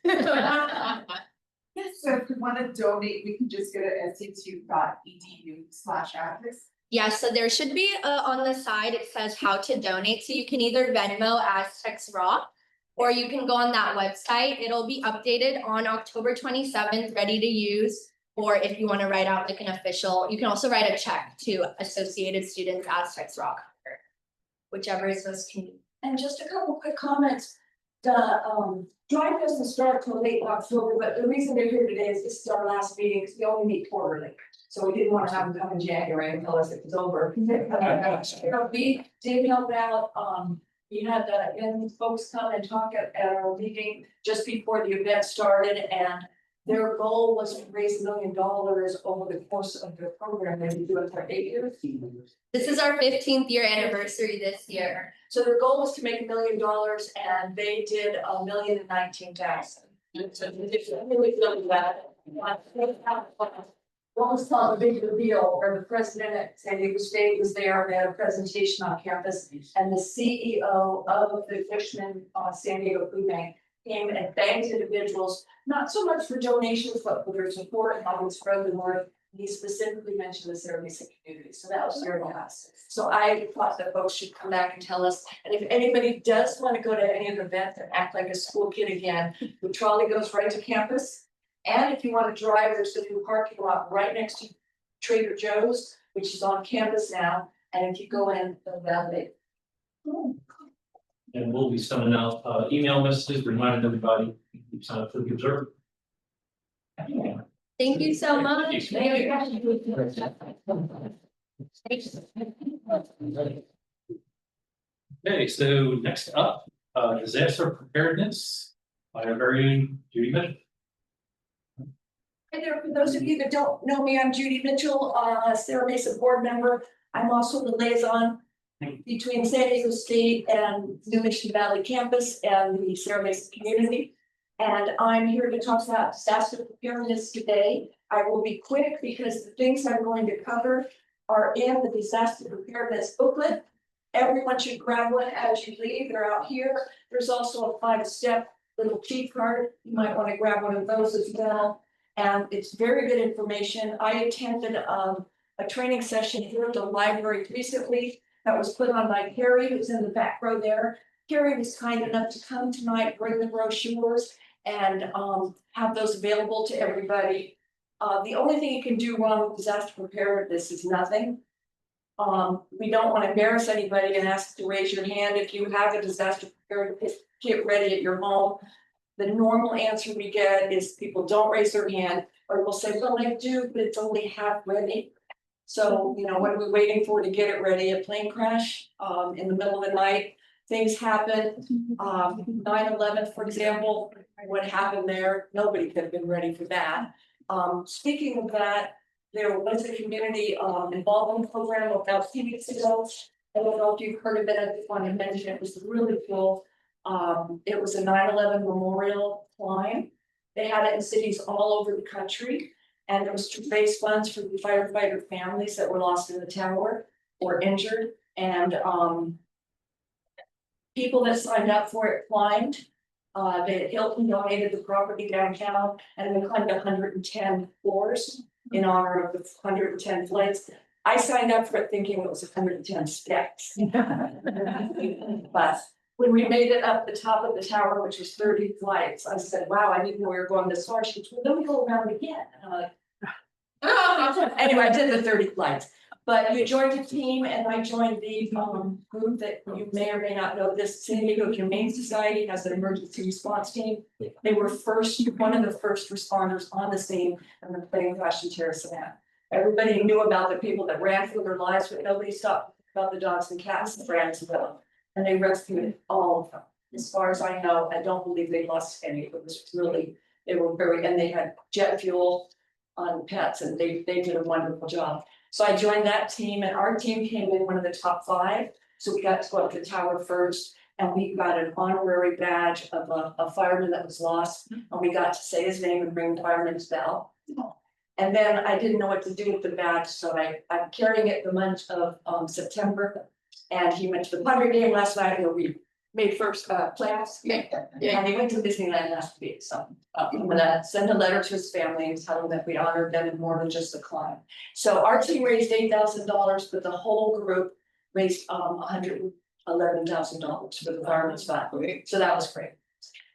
Yes, so wanna donate, we can just go to sdsu.edu/address. Yeah, so there should be on the side, it says how to donate, so you can either Venmo Aztecs Rock. Or you can go on that website, it'll be updated on October 27th, ready to use. Or if you wanna write out like an official, you can also write a check to Associated Students Aztecs Rock Hunger. Whichever is most convenient. And just a couple quick comments. The drive doesn't start till late October, but the reason they're here today is this is our last meeting, because we only meet quarterly. So we didn't want to have them come in January and tell us it was over. We did help out, we had young folks come and talk at our meeting just before the event started, and their goal was to raise $1 million over the course of their program. They do it for 8 years. This is our 15th year anniversary this year. So their goal was to make $1 million, and they did $1,019,000. So it's really that. What was called a big reveal, where the president at San Diego State was there, they had a presentation on campus, and the CEO of the Fishman San Diego Food Bank came and thanked individuals, not so much for donations, but for their support and how we spread the word. He specifically mentioned the Serra Mesa community, so that was very nice. So I thought that folks should come back and tell us, and if anybody does want to go to any of the events and act like a school kid again, the trolley goes right to campus. And if you want to drive, there's a new parking lot right next to Trader Joe's, which is on campus now, and if you go in, they'll validate. And we'll be sending out email messages, reminding everybody to sign up for the observer. Thank you so much. Okay, so next up, disaster preparedness by our very own Judy Mitchell. Hi there, for those of you that don't know me, I'm Judy Mitchell, Serra Mesa board member. I'm also the liaison between San Diego State and New Mission Valley campus and the Serra Mesa community. And I'm here to talk about disaster preparedness today. I will be quick because the things I'm going to cover are in the disaster preparedness booklet. Everyone should grab one as you leave. They're out here. There's also a 5-step little cheat card. You might want to grab one of those as well. And it's very good information. I attended a training session here at the library recently that was put on by Carrie, who's in the back row there. Carrie was kind enough to come tonight, bring the brochures, and have those available to everybody. The only thing you can do wrong with disaster preparedness is nothing. We don't want to embarrass anybody and ask to raise your hand if you have a disaster preparedness kit ready at your home. The normal answer we get is people don't raise their hand, or will say, well, I do, but it's only half ready. So, you know, what are we waiting for to get it ready? A plane crash in the middle of the night, things happen. 9/11, for example, what happened there, nobody could have been ready for that. Speaking of that, there was a community involvement program about 2 weeks ago. I don't know if you've heard of it, I just want to mention it was really cool. It was a 9/11 memorial climb. They had it in cities all over the country. And it was to raise funds for the firefighter families that were lost in the tower or injured. And people that signed up for it climbed. The Hilton donated the property downtown, and we climbed 110 floors in honor of the 110 flights. I signed up for it thinking it was 110 steps. But when we made it up the top of the tower, which was 30 flights, I said, wow, I didn't know we were going this far. She goes, well, let me go around again. And I'm like, oh. Anyway, I did the 30 flights. But you joined a team, and I joined the group that you may or may not know. This San Diego Humane Society has an emergency response team. They were one of the first responders on the scene in the plane crash in Terra Savannah. Everybody knew about the people that ran for their lives, but nobody stopped about the dogs and cats that ran to them. And they rescued all of them. As far as I know, I don't believe they lost any. It was really, they were very, and they had jet fuel on pets, and they did a wonderful job. So I joined that team, and our team came in one of the top 5. So we got to go up the tower first, and we got an honorary badge of a fireman that was lost. And we got to say his name and ring the fireman's bell. And then I didn't know what to do with the badge, so I'm carrying it the month of September. And he went to the Thunder game last night, he'll be made first class. And he went to Disneyland last week, so I'm gonna send a letter to his family and tell him that we honored them in more than just a climb. So our team raised $8,000, but the whole group raised $111,000 for the fireman's fund. So that was great.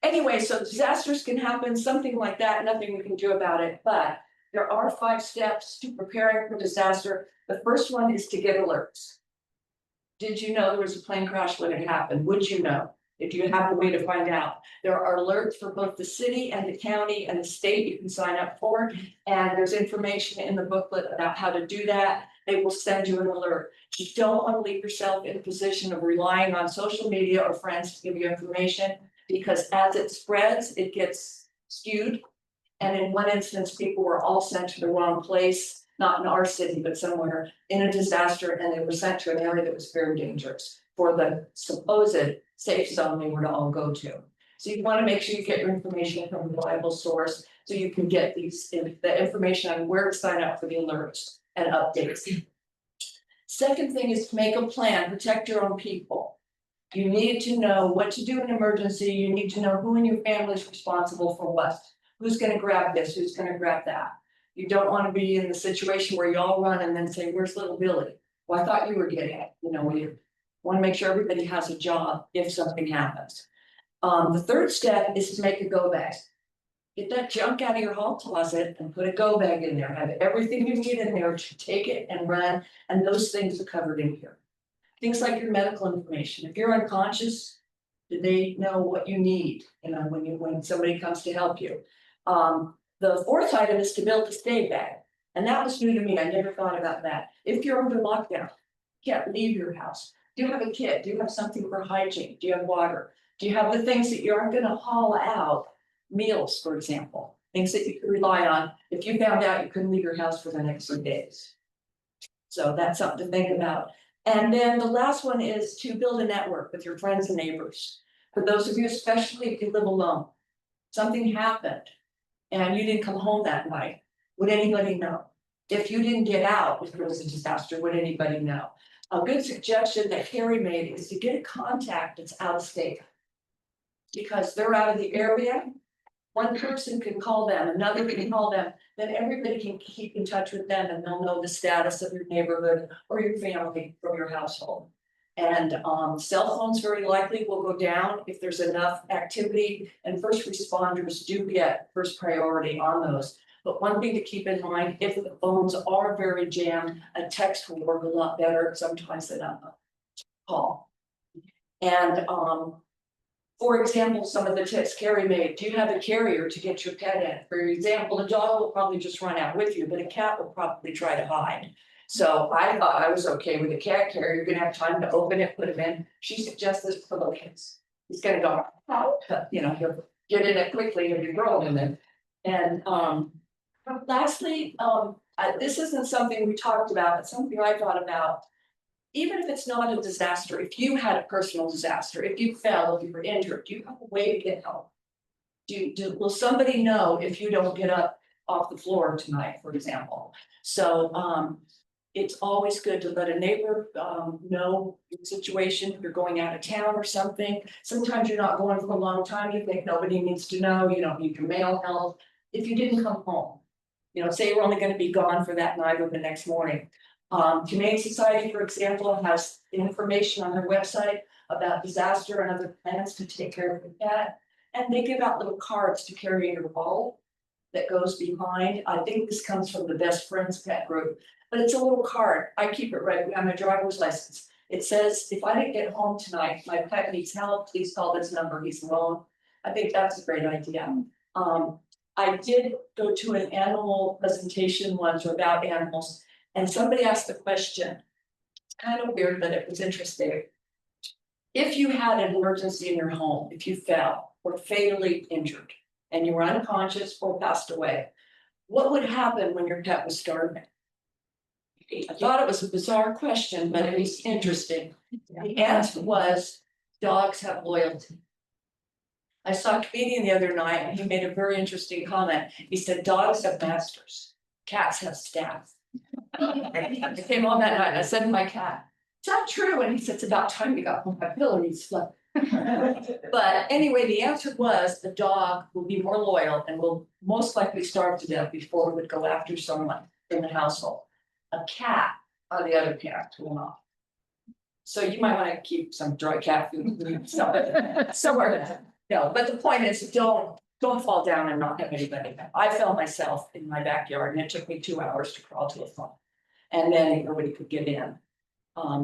Anyway, so disasters can happen, something like that, nothing we can do about it, but there are 5 steps to preparing for disaster. The first one is to get alerts. Did you know there was a plane crash when it happened? Would you know? If you have a way to find out, there are alerts for both the city and the county and the state you can sign up for. And there's information in the booklet about how to do that. They will send you an alert. You don't want to leave yourself in a position of relying on social media or friends to give you information, because as it spreads, it gets skewed. And in one instance, people were all sent to the wrong place, not in our city, but somewhere in a disaster, and they were sent to an area that was very dangerous for the supposed safe zone they were to all go to. So you want to make sure you get your information from a reliable source, so you can get the information on where to sign up for the alerts and updates. Second thing is to make a plan, protect your own people. You need to know what to do in an emergency. You need to know who in your family is responsible for what. Who's gonna grab this, who's gonna grab that? You don't wanna be in the situation where you all run and then say, where's little Billy? Well, I thought you were getting it, you know, we wanna make sure everybody has a job if something happens. The third step is to make a go bag. Get that junk out of your hall closet and put a go bag in there, have everything you need in there to take it and run, and those things are covered in here. Things like your medical information, if you're unconscious, do they know what you need, you know, when somebody comes to help you? The fourth item is to build a stay bag, and that was new to me, I never thought about that. If you're under lockdown, you can't leave your house. Do you have a kit? Do you have something for hygiene? Do you have water? Do you have the things that you aren't gonna haul out? Meals, for example, things that you could rely on if you found out you couldn't leave your house for the next 3 days. So that's something to think about. And then the last one is to build a network with your friends and neighbors. For those of you, especially if you live alone, something happened and you didn't come home that night, would anybody know? If you didn't get out, if there was a disaster, would anybody know? A good suggestion that Carrie made is to get a contact that's out of state. Because they're out of the area, one person can call them, another can call them, then everybody can keep in touch with them and they'll know the status of your neighborhood or your family from your household. And cell phones very likely will go down if there's enough activity, and first responders do get first priority on those. But one thing to keep in mind, if the phones are very jammed, a text will work a lot better sometimes than a call. And for example, some of the tips Carrie made, do you have a carrier to get your pet in? For example, a dog will probably just run out with you, but a cat will probably try to hide. So I thought I was okay with a cat carrier, you're gonna have time to open it, put him in. She suggested for the kids. He's gonna go, you know, he'll get in it quickly and you're rolling in it. And lastly, this isn't something we talked about, but something I thought about. Even if it's not a disaster, if you had a personal disaster, if you fell, if you were injured, do you have a way to get help? Will somebody know if you don't get up off the floor tonight, for example? So it's always good to let a neighbor know your situation, if you're going out of town or something. Sometimes you're not going for a long time, you think nobody needs to know, you don't need your mail help. If you didn't come home, you know, say you're only gonna be gone for that night or the next morning. Humane Society, for example, has information on their website about disaster and other plans to take care of your pet. And they give out little cards to carry in your wallet that goes behind. I think this comes from the Best Friends Pet Group, but it's a little card. I keep it right on my driver's license. It says, if I didn't get home tonight, my pet needs help, please call this number, he's alone. I think that's a great idea. I did go to an animal presentation once or about animals. And somebody asked the question, it's kind of weird, but it was interesting. If you had an emergency in your home, if you fell or fatally injured and you were unconscious or passed away, what would happen when your pet was starving? I thought it was a bizarre question, but it was interesting. The answer was dogs have loyalty. I saw a comedian the other night and he made a very interesting comment. He said, dogs have masters, cats have staff. I came home that night and I said to my cat, "Is that true?" And he said, "It's about time you got home my pillow." And he slept. But anyway, the answer was the dog will be more loyal and will most likely starve to death before it would go after someone in the household. A cat, on the other hand, will not. So you might wanna keep some dry cat food somewhere. No, but the point is, don't fall down and not have anybody. I fell myself in my backyard and it took me 2 hours to crawl to a phone. And then nobody could get in.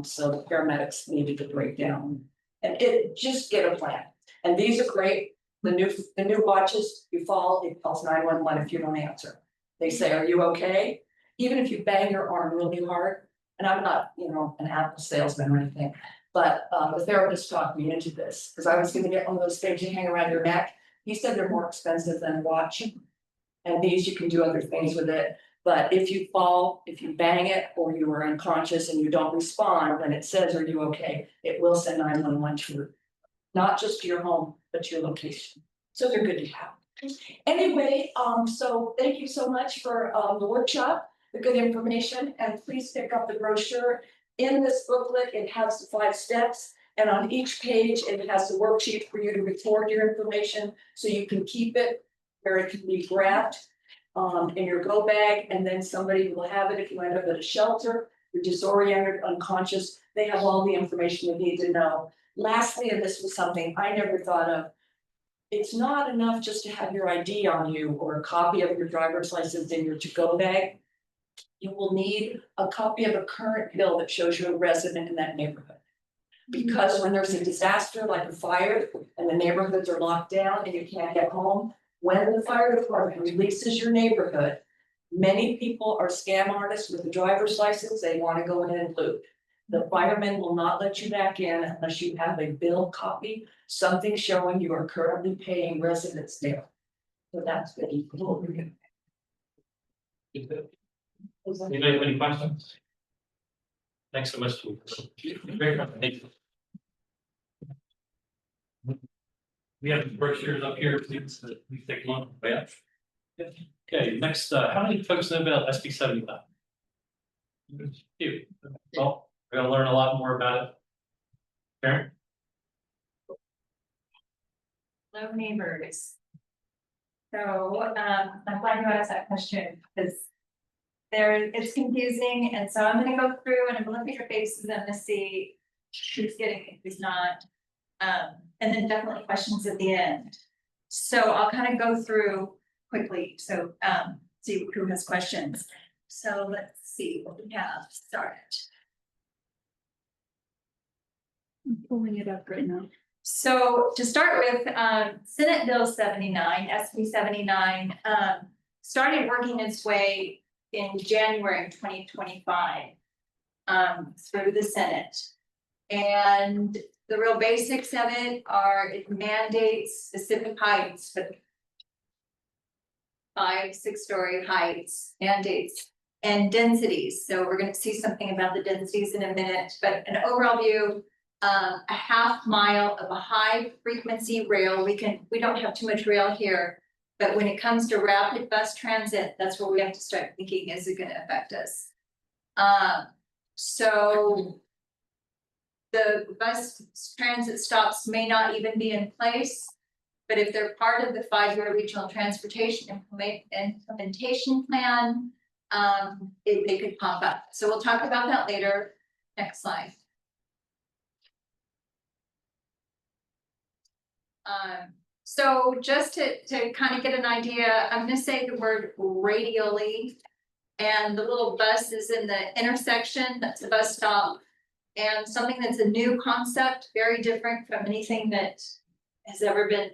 So the paramedics needed to break down. And just get a plan. And these are great. The new watches, you fall, it calls 911 if you don't answer. They say, are you okay? Even if you bang your arm really hard, and I'm not, an Apple salesman or anything, but the therapist talked me into this, because I was gonna get one of those things you hang around your neck. He said they're more expensive than a watch. And these, you can do other things with it. But if you fall, if you bang it, or you are unconscious and you don't respond, when it says, are you okay? It will send 911 to you, not just to your home, but to your location. So they're good to have. Anyway, so thank you so much for the workshop, the good information, and please pick up the brochure. In this booklet, it has the 5 steps, and on each page, it has the worksheet for you to record your information, so you can keep it where it can be grabbed in your go bag, and then somebody will have it if you end up at a shelter, you're disoriented, unconscious, they have all the information you need to know. Lastly, and this was something I never thought of, it's not enough just to have your ID on you or a copy of your driver's license in your to-go bag. You will need a copy of a current bill that shows you're a resident in that neighborhood. Because when there's a disaster like a fire and the neighborhoods are locked down and you can't get home, when the fire department releases your neighborhood, many people are scam artists with a driver's license, they want to go in and loot. The firemen will not let you back in unless you have a bill copy, something showing you are currently paying residents there. So that's good. Anybody have any questions? Thanks so much. Great presentation. We have the brochures up here, please take a look. Yeah. Okay, next, how many folks know about SB 75? Few. Well, we're gonna learn a lot more about it. Karen? Hello, neighbors. So, I'm glad you asked that question, because it's confusing, and so I'm gonna go through and I'm gonna look at your faces and I'm gonna see who's getting it, who's not. And then definitely questions at the end. So I'll kind of go through quickly, so see who has questions. So let's see what we have started. I'm pulling it up right now. So to start with, Senate Bill 79, SB 79, started working its way in January 2025 through the Senate. And the real basics of it are it mandates specific heights, but 5, 6-story heights, mandates, and densities. So we're going to see something about the densities in a minute, but an overall view, a half mile of a high frequency rail. We don't have too much rail here, but when it comes to rapid bus transit, that's where we have to start thinking, is it going to affect us? So the bus transit stops may not even be in place, but if they're part of the 5-year regional transportation implementation plan, they could pop up. So we'll talk about that later. Next slide. So just to kind of get an idea, I'm going to say the word radially, and the little bus is in the intersection. That's a bus stop. And something that's a new concept, very different from anything that has ever been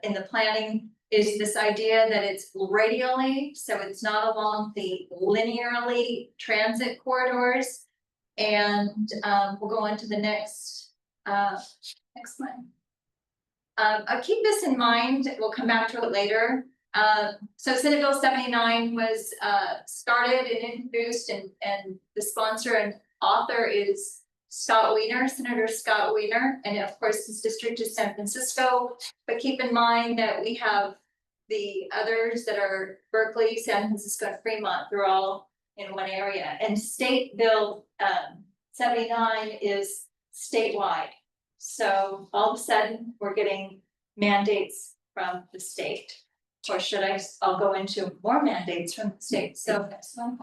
in the planning, is this idea that it's radially, so it's not along the linearly transit corridors. And we'll go on to the next slide. I'll keep this in mind, we'll come back to it later. So Senate Bill 79 was started and introduced, and the sponsor and author is Scott Wiener, Senator Scott Wiener, and of course his district is San Francisco. But keep in mind that we have the others that are Berkeley, San Francisco, and Fremont. They're all in one area. And State Bill 79 is statewide. So all of a sudden, we're getting mandates from the state. Or should I'll go into more mandates from the state, so next one.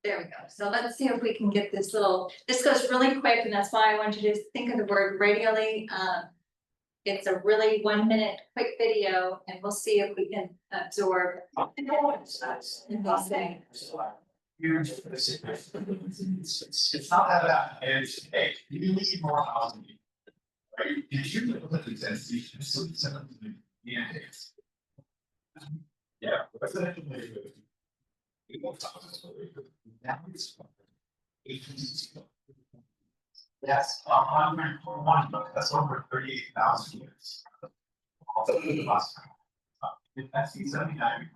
There we go, so let's see if we can get this goes really quick, and that's why I want you to think of the word radially. It's a really 1-minute quick video, and we'll see if we can absorb. It's not that bad, it's, hey, you need more housing. Right, if you look at the density, yeah, residential neighborhood. We won't talk about it. Now it's. That's 101, that's over 38,000 units. That's 79.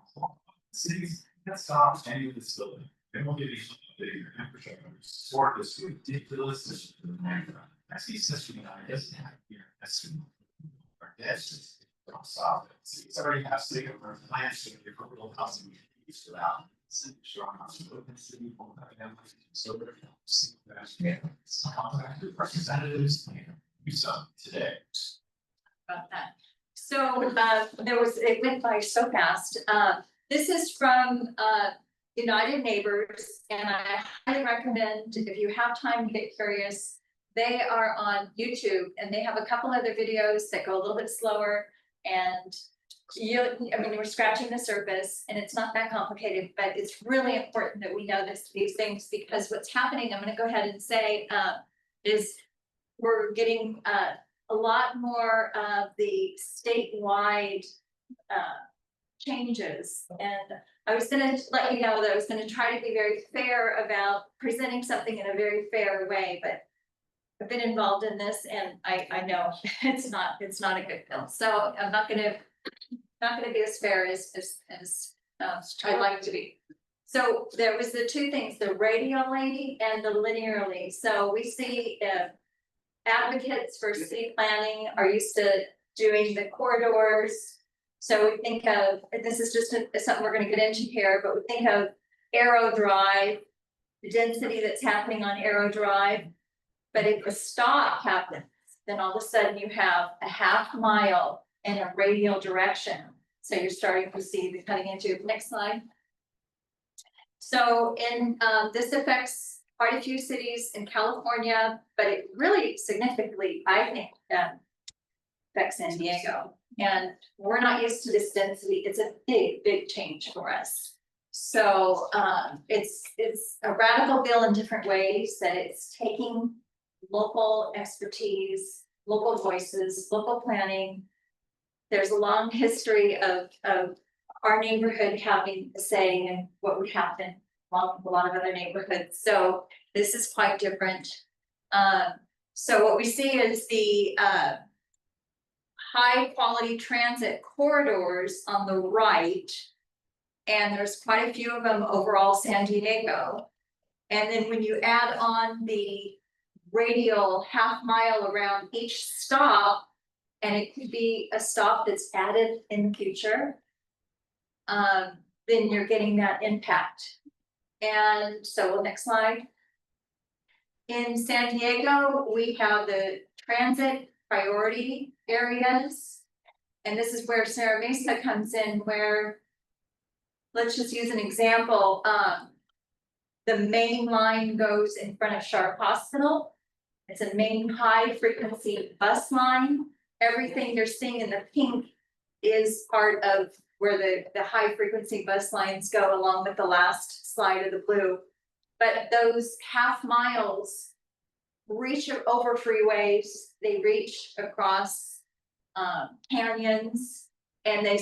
Cities can stop any of this building, they won't give you bigger infrastructure, support this ridiculous. I see 69 doesn't have here, that's just. Don't stop it, it's already have state plans to give a little housing used to that. Representatives do something today. About that. So it went by so fast. This is from United Neighbors, and I highly recommend if you have time to get curious. They are on YouTube, and they have a couple other videos that go a little bit slower, and we're scratching the surface, and it's not that complicated, but it's really important that we know these things, because what's happening, I'm gonna go ahead and say, is we're getting a lot more of the statewide changes. And I was gonna let you know that I was gonna try to be very fair about presenting something in a very fair way, but I've been involved in this, and I know it's not a good film, so I'm not gonna be as fair as I'd like to be. So there was the two things, the radially and the linearly. So we see advocates for city planning are used to doing the corridors. So we think of, this is just something we're gonna get into here, but we think of Arrow Drive, the density that's happening on Arrow Drive. But if a stop happens, then all of a sudden you have a half mile in a radial direction. So you're starting to see the cutting into, next slide. So this affects quite a few cities in California, but it really significantly, I think, affects San Diego. And we're not used to this density. It's a big change for us. So it's a radical bill in different ways, that it's taking local expertise, local voices, local planning. There's a long history of our neighborhood having a say in what would happen along with a lot of other neighborhoods. So this is quite different. So what we see is the high quality transit corridors on the right. And there's quite a few of them overall San Diego. And then when you add on the radial half mile around each stop, and it could be a stop that's added in the future, then you're getting that impact. And so next slide. In San Diego, we have the transit priority areas. And this is where Serra Mesa comes in, where, let's just use an example. The main line goes in front of Sharp Hospital. It's a main high frequency bus line. Everything you're seeing in the pink is part of where the high frequency bus lines go, along with the last slide of the blue. But those half miles reach over freeways, they reach across canyons, and they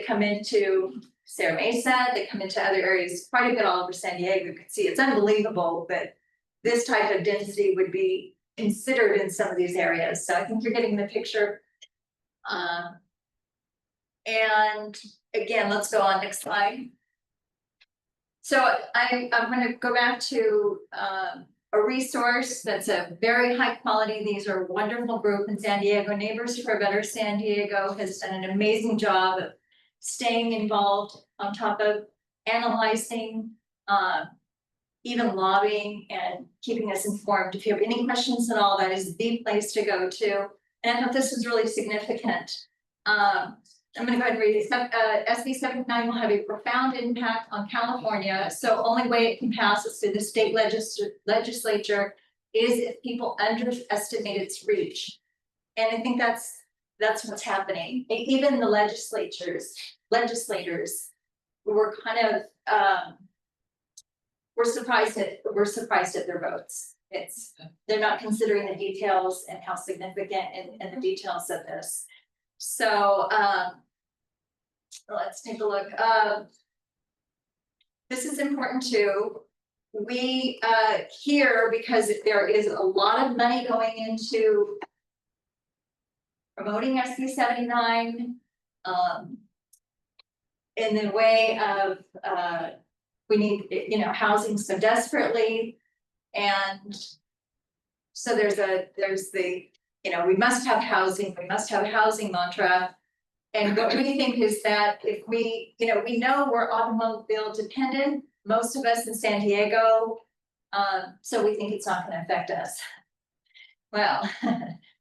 come into Serra Mesa, they come into other areas quite a bit all over San Diego. You can see it's unbelievable that this type of density would be considered in some of these areas. So I think you're getting the picture. And again, let's go on, next slide. So I'm going to go back to a resource that's a very high quality. These are a wonderful group in San Diego. Neighbors for a Better San Diego has done an amazing job of staying involved on top of analyzing even lobbying and keeping us informed. If you have any questions at all, that is the place to go to. And I thought this was really significant. I'm gonna go ahead and read it. SB 79 will have a profound impact on California. So only way it can pass is through the state legislature is if people underestimate its reach. And I think that's what's happening. Even the legislators were kind of, we're surprised at their votes. They're not considering the details and how significant and the details of this. So, let's take a look. This is important too. We, here, because there is a lot of money going into promoting SB 79, in the way of, we need, housing so desperately. And so there's the, we must have housing, we must have a housing mantra. And what we think is that if we, we know we're automobile dependent, most of us in San Diego, so we think it's not gonna affect us. Well,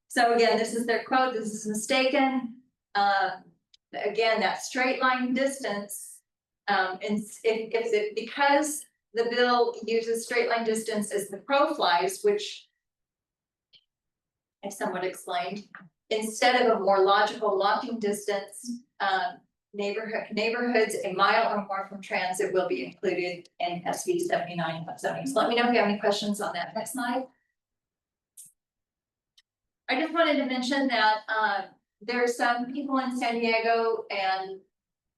so again, this is their quote, this is mistaken. Again, that straight line distance, and because the bill uses straight line distance as the crow flies, which I somewhat explained, instead of a more logical walking distance, neighborhoods a mile or more from transit will be included in SB 79 zoning. So let me know if you have any questions on that. Next slide. I just wanted to mention that there are some people in San Diego, and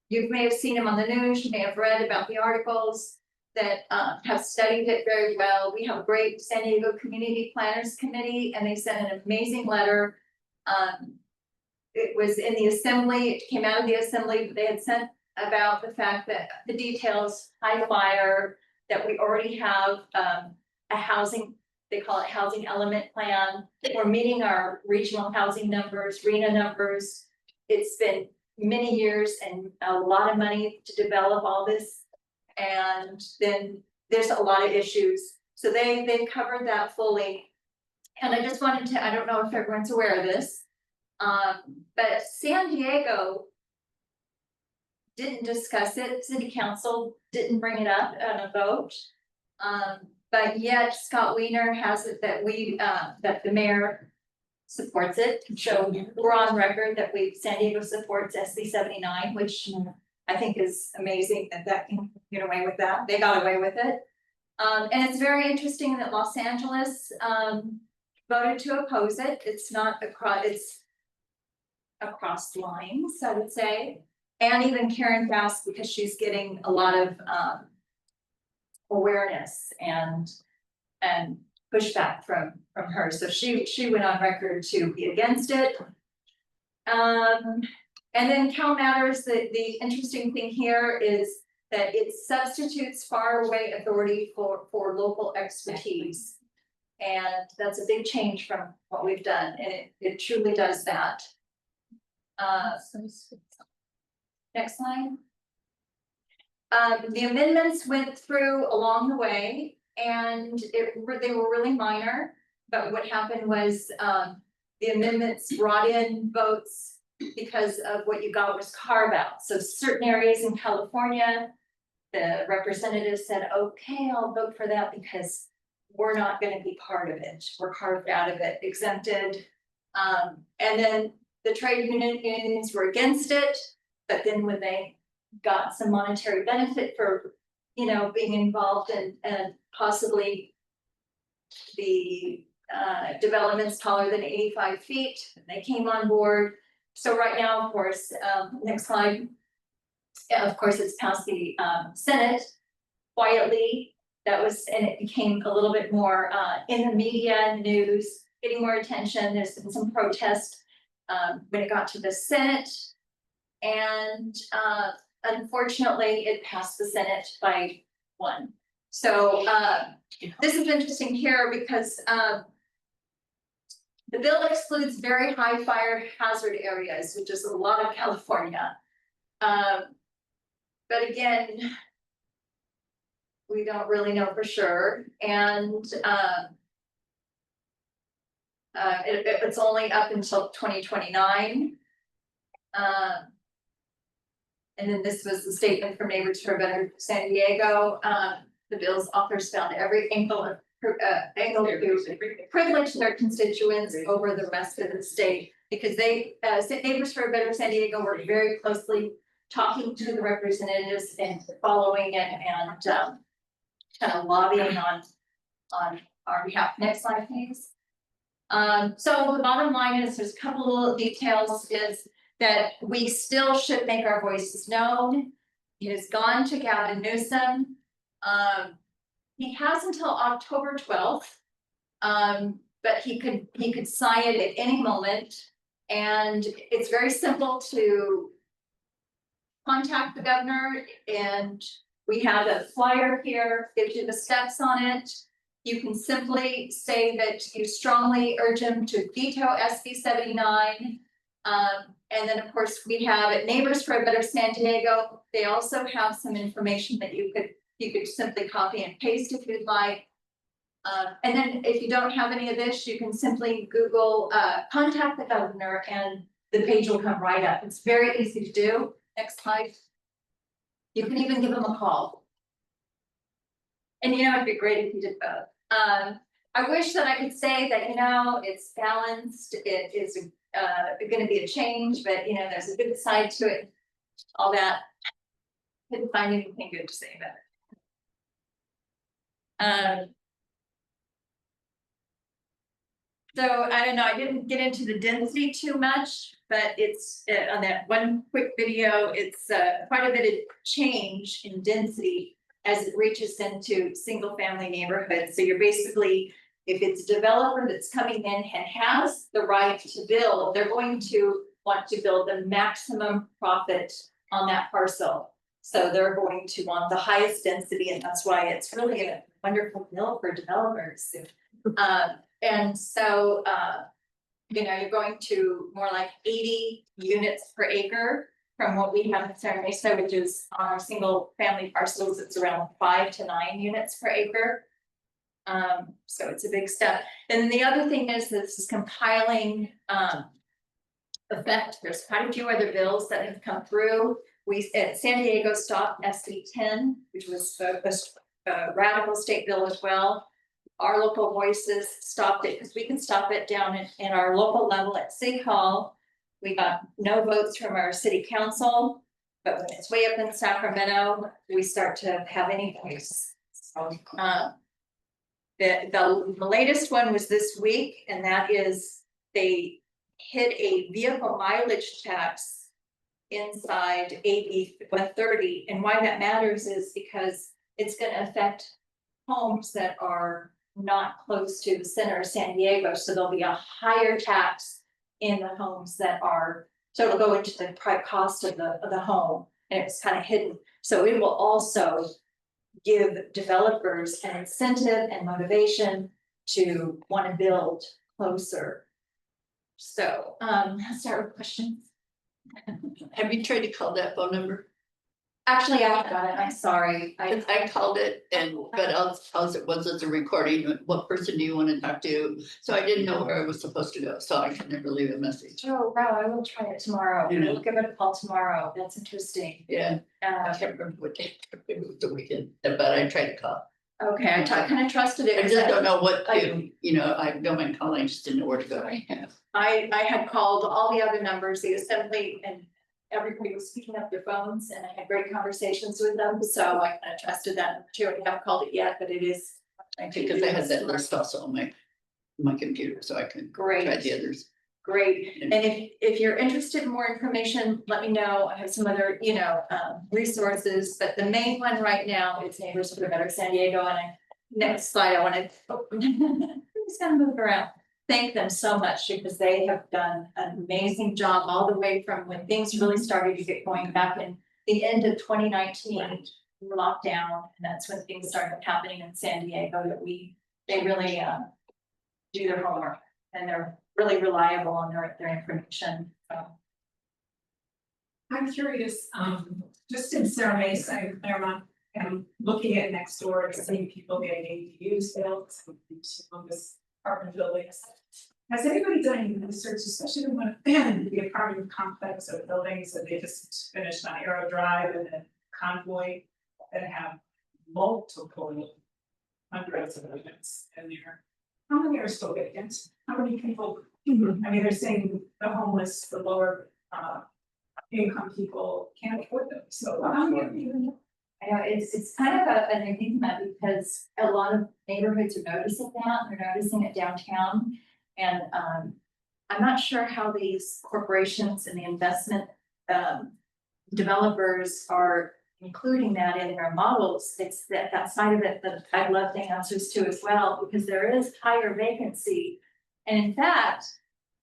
you may have seen them on the news, you may have read about the articles that have studied it very well. We have a great San Diego Community Planners Committee, and they sent an amazing letter. It was in the assembly, it came out of the assembly, but they had sent about the fact that the details, high flyer, that we already have a housing, they call it housing element plan. We're meeting our regional housing numbers, RENA numbers. It's been many years and a lot of money to develop all this. And then there's a lot of issues. So they covered that fully. And I just wanted to, I don't know if everyone's aware of this, but San Diego didn't discuss it. City Council didn't bring it up on a vote. But yet Scott Wiener has it that that the mayor supports it. So we're on record that San Diego supports SB 79, which I think is amazing that can get away with that. They got away with it. And it's very interesting that Los Angeles voted to oppose it. It's not it's across lines, I would say. And even Karen Bass, because she's getting a lot of awareness and pushback from her. So she went on record to be against it. And then Cal Matters, the interesting thing here is that it substitutes faraway authority for local expertise. And that's a big change from what we've done, and it truly does that. Next slide. The amendments went through along the way, and they were really minor, but what happened was the amendments brought in votes because of what you got was carve out. So certain areas in California, the representative said, okay, I'll vote for that because we're not going to be part of it. We're carved out of it, exempted. And then the trade unions were against it, but then when they got some monetary benefit for, being involved and possibly the developments taller than 85 feet, they came on board. So right now, of course, next slide. Of course, it's passed the Senate quietly. And it became a little bit more in the media news, getting more attention. There's been some protest when it got to the Senate. And unfortunately, it passed the Senate by 1. So this is interesting here because the bill excludes very high fire hazard areas, which is a lot of California. But again, we don't really know for sure, and it's only up until 2029. And then this was the statement from Neighbors for a Better San Diego. The bill's authors found every angle to privilege their constituents over the rest of the state. Because they, Neighbors for a Better San Diego worked very closely talking to the representatives and following it and kind of lobbying on our behalf. Next slide, please. So the bottom line is, there's a couple of details, is that we still should make our voices known. It has gone to Gavin Newsom. He has until October 12th. But he could sign it at any moment. And it's very simple to contact the governor, and we have a flyer here, gives you the steps on it. You can simply say that you strongly urge him to veto SB 79. And then, of course, we have at Neighbors for a Better San Diego. They also have some information that you could simply copy and paste if you'd like. And then if you don't have any of this, you can simply Google contact the governor, and the page will come right up. It's very easy to do. Next slide. You can even give them a call. And it'd be great if you did both. I wish that I could say that, it's balanced, it is going to be a change, but there's a good side to it, all that. Couldn't find anything good to say about it. So I don't know, I didn't get into the density too much, but it's on that one quick video, it's quite a bit of change in density as it reaches into single family neighborhoods. So you're basically, if it's a developer that's coming in and has the right to build, they're going to want to build the maximum profit on that parcel. So they're going to want the highest density, and that's why it's really a wonderful bill for developers. And so, you're going to more like 80 units per acre from what we have in Serra Mesa, which is on our single family parcels, it's around 5 to 9 units per acre. So it's a big step. And then the other thing is, this is compiling effect. There's quite a few other bills that have come through. We at San Diego stopped SB 10, which was a radical state bill as well. Our local voices stopped it because we can stop it down in our local level at City Hall. We got no votes from our city council, but when it's way up in Sacramento, we start to have any voice. So, the latest one was this week, and that is they hit a vehicle mileage tax inside AB 130. And why that matters is because it's going to affect homes that are not close to the center of San Diego. So there'll be a higher tax in the homes that are, so it'll go into the cost of the home, and it's kind of hidden. So it will also give developers an incentive and motivation to want to build closer. So let's start with questions. Have you tried to call that phone number? Actually, I got it. I'm sorry. I called it, but all it was a recording. What person do you want to talk to? So I didn't know where I was supposed to go, so I could never leave a message. Oh, wow, I will try it tomorrow. You know. We'll give it a call tomorrow. That's interesting. Yeah, I can't remember what day, it was the weekend, but I tried to call. Okay, I kind of trusted it. I just don't know what to, I don't mind calling, I just didn't know where to go. I had called all the other numbers, the assembly, and everybody was picking up their phones, and I had great conversations with them, so I kind of trusted them too. I haven't called it yet, but it is. Because I had that list also on my computer, so I can Great. try the others. Great, and if you're interested in more information, let me know. I have some other, resources, but the main one right now is Neighbors for a Better San Diego. And next slide, I want to, I'm just gonna move around. Thank them so much, because they have done an amazing job all the way from when things really started to get going back in the end of 2019. Lockdown, and that's when things started happening in San Diego, that they really do their homework, and they're really reliable on their information. So. I'm curious, just in Serra Mesa, Claremont and looking at next door and seeing people getting ADUs built on this apartment buildings. Has anybody done any research, especially when the apartment complex or buildings that they just finished on Arrow Drive and then Convoy that have multiple hundreds of units in there? How many are still vacant? How many people, I mean, they're saying the homeless, the lower income people can't afford them, so how many people? I know, it's kind of an enigma because a lot of neighborhoods are noticing that, they're noticing it downtown. And I'm not sure how these corporations and the investment developers are including that in their models. It's that side of it that I'd love the answers to as well, because there is higher vacancy. And in fact,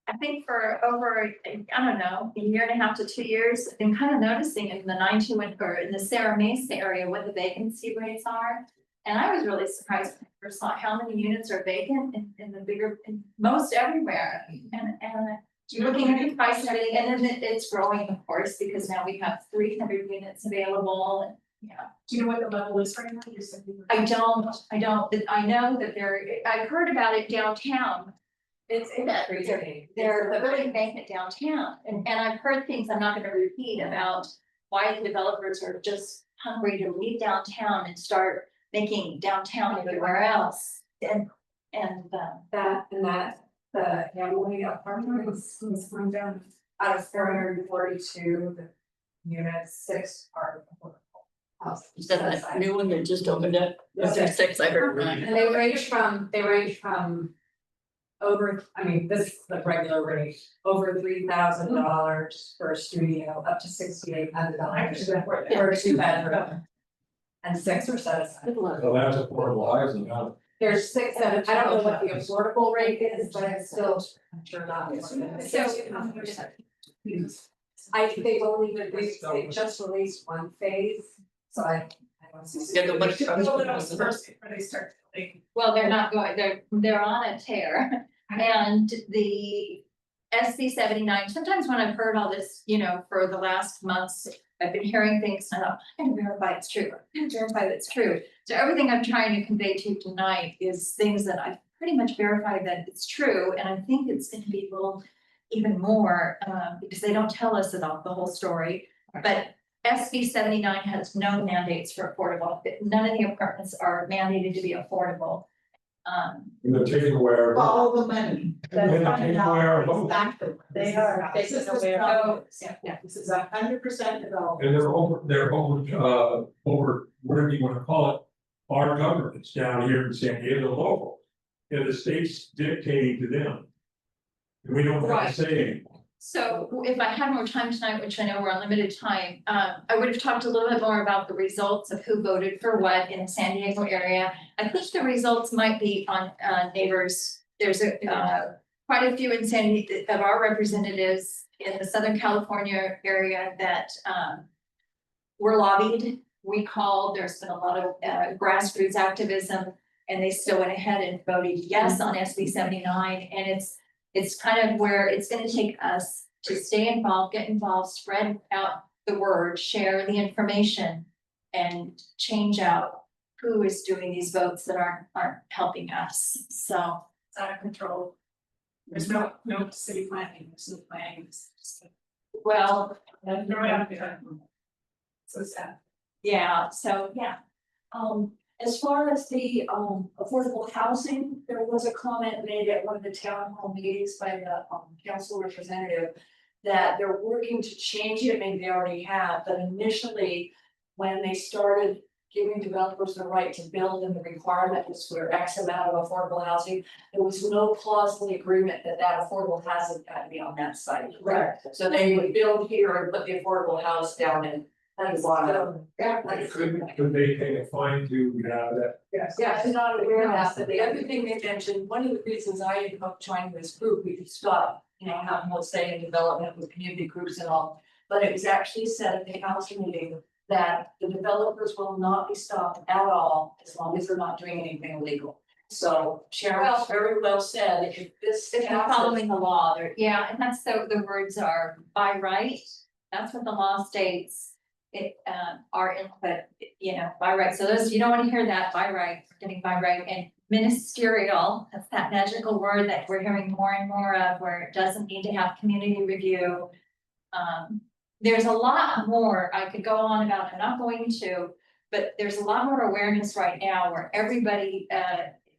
I think for over, I don't know, a year and a half to 2 years, I've been kind of noticing in the 921 or in the Serra Mesa area what the vacancy rates are. And I was really surprised when I first saw how many units are vacant in the bigger, in most everywhere. And you're looking at the price and everything, and then it's growing, of course, because now we have 300 units available and, yeah. Do you know what the level is right now? You're saying- I don't, but I know that I've heard about it downtown. It's that they're really vacant downtown, and I've heard things I'm not gonna repeat about why the developers are just hungry to leave downtown and start making downtown everywhere else. And the Emily apartment was going down out of 442 units, 6 are affordable. Is that a new one that just opened up? Is there 6? I heard. And they range from over, I mean, this is the regular rate, over $3,000 for a studio, up to $6,800 for a 2-bedroom. And 6 are set aside. So that's affordable housing, huh? There's 6 that, I don't know what the affordable rate is, but it's still, I'm sure not. I think they've only released, they just released one phase, so I don't see. Yeah, the one- Build it up first before they start building. well, they're not going, they're on a tear. And the SB 79, sometimes when I've heard all this, for the last months, I've been hearing things, and I'm gonna verify it's true, I'm gonna verify it's true. So everything I'm trying to convey to you tonight is things that I've pretty much verified that it's true, and I think it's gonna be a little even more, because they don't tell us about the whole story. But SB 79 has no mandates for affordable, none of the apartments are mandated to be affordable. And they're taking away our. Follow the money. They're taking away our vote. They are. This is So, yeah, this is 100% developed. And they're over, whatever you wanna call it, our government's down here in San Diego local. And the state's dictating to them. And we don't have Right. to say anything. So if I had more time tonight, which I know we're on limited time, I would have talked a little bit more about the results of who voted for what in the San Diego area. I think the results might be on neighbors. There's quite a few in San Diego of our representatives in the Southern California area that were lobbied. We called, there's been a lot of grassroots activism, and they still went ahead and voted yes on SB 79, and it's kind of where it's gonna take us to stay involved, get involved, spread out the word, share the information. And change out who is doing these votes that aren't helping us, so. It's out of control. There's no city planning, there's no planning. It's just- Well, throw it out there. So sad. yeah, so, yeah. As far as the affordable housing, there was a comment made at one of the town hall meetings by the council representative. That they're working to change it, maybe they already have, but initially, when they started giving developers the right to build and the requirement was for X amount of affordable housing. There was no clause in the agreement that affordable housing had to be on that site. Right. So they would build here and put the affordable house down in. That is one of them. Could they pay a fine to that? Yes. Yeah, I'm not aware of that, but the other thing they mentioned, one of the reasons I ended up joining this group, we could stop, having more say in development with community groups and all. But it was actually said at the council meeting that the developers will not be stopped at all as long as they're not doing anything illegal. So Sharon very well said, if this. If you're following the law, yeah, and that's the words are by right, that's what the law states. our input, by right. So those, you don't want to hear that by right, getting by right, and ministerial, that's that magical word that we're hearing more and more of, where it doesn't need to have community review. There's a lot more I could go on about, I'm not going to, but there's a lot more awareness right now where everybody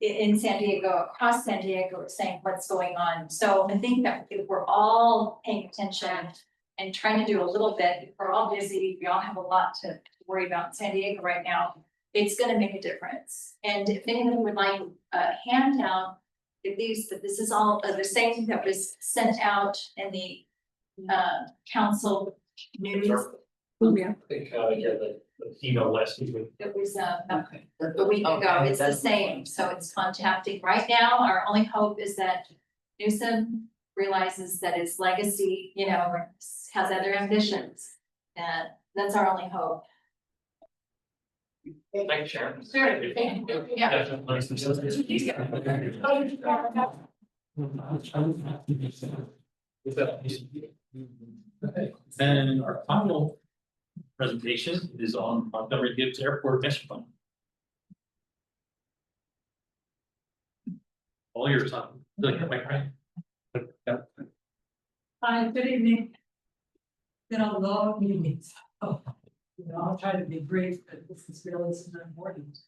in San Diego, across San Diego, is saying what's going on. So I think that if we're all paying attention and trying to do a little bit, if we're all busy, we all have a lot to worry about in San Diego right now, it's gonna make a difference. And if anyone would like a handout, at least that this is all the same that was sent out in the council news. I think, the email last week. It was a week ago, it's the same, so it's contacting, right now, our only hope is that Newsom realizes that his legacy, has other ambitions. And that's our only hope. Thank you, Sharon. Sure, thank you. Yeah. And our final presentation is on Montgomery-Gibbs Airport Master Plan. All yours, Tom. Hi, good evening. Been a long meeting, so, I'll try to be brief, but this is really important.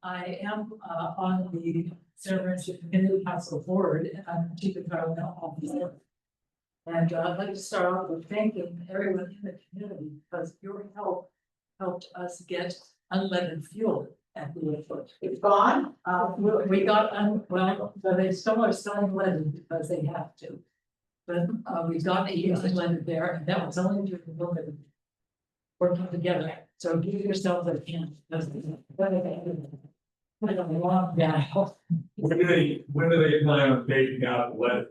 I am on the Serra Mesa Community Council Board, and I'm Chief Environmental Officer. And I'd like to start off with thanking everyone in the community, because your help helped us get unleaded fuel at the airport. It's gone? We got, well, but they still are selling unleaded because they have to. But we got the unleaded there, and that was only due to women working together. So give yourselves a hand. When do they plan on taking out the lead?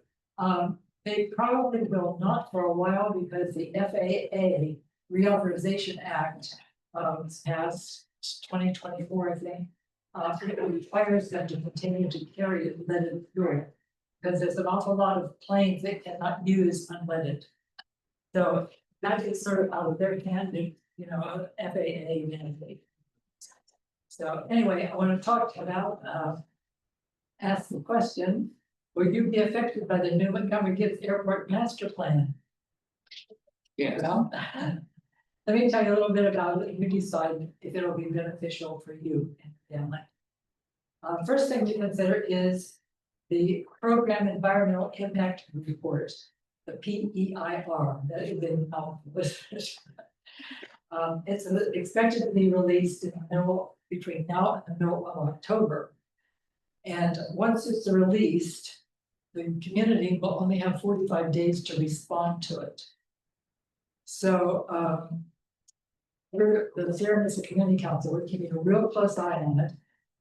They probably will not for a while, because the FAA Reauthorization Act was passed 2024, I think. It requires them to continue to carry leaded fuel, because there's an awful lot of planes that cannot use unleaded. So that is sort of out of their hand, FAA mandate. So anyway, I want to talk about, ask the question, will you be affected by the new Montgomery-Gibbs Airport Master Plan? Yeah. Well, let me tell you a little bit about it. You decide if it'll be beneficial for you and your family. First thing to consider is the Program Environmental Impact Report, the PEIR, that has been it's expected to be released in the middle, between now and the middle of October. And once it's released, the community will only have 45 days to respond to it. So we're the Serra Mesa Community Council, we're keeping a real close eye on it,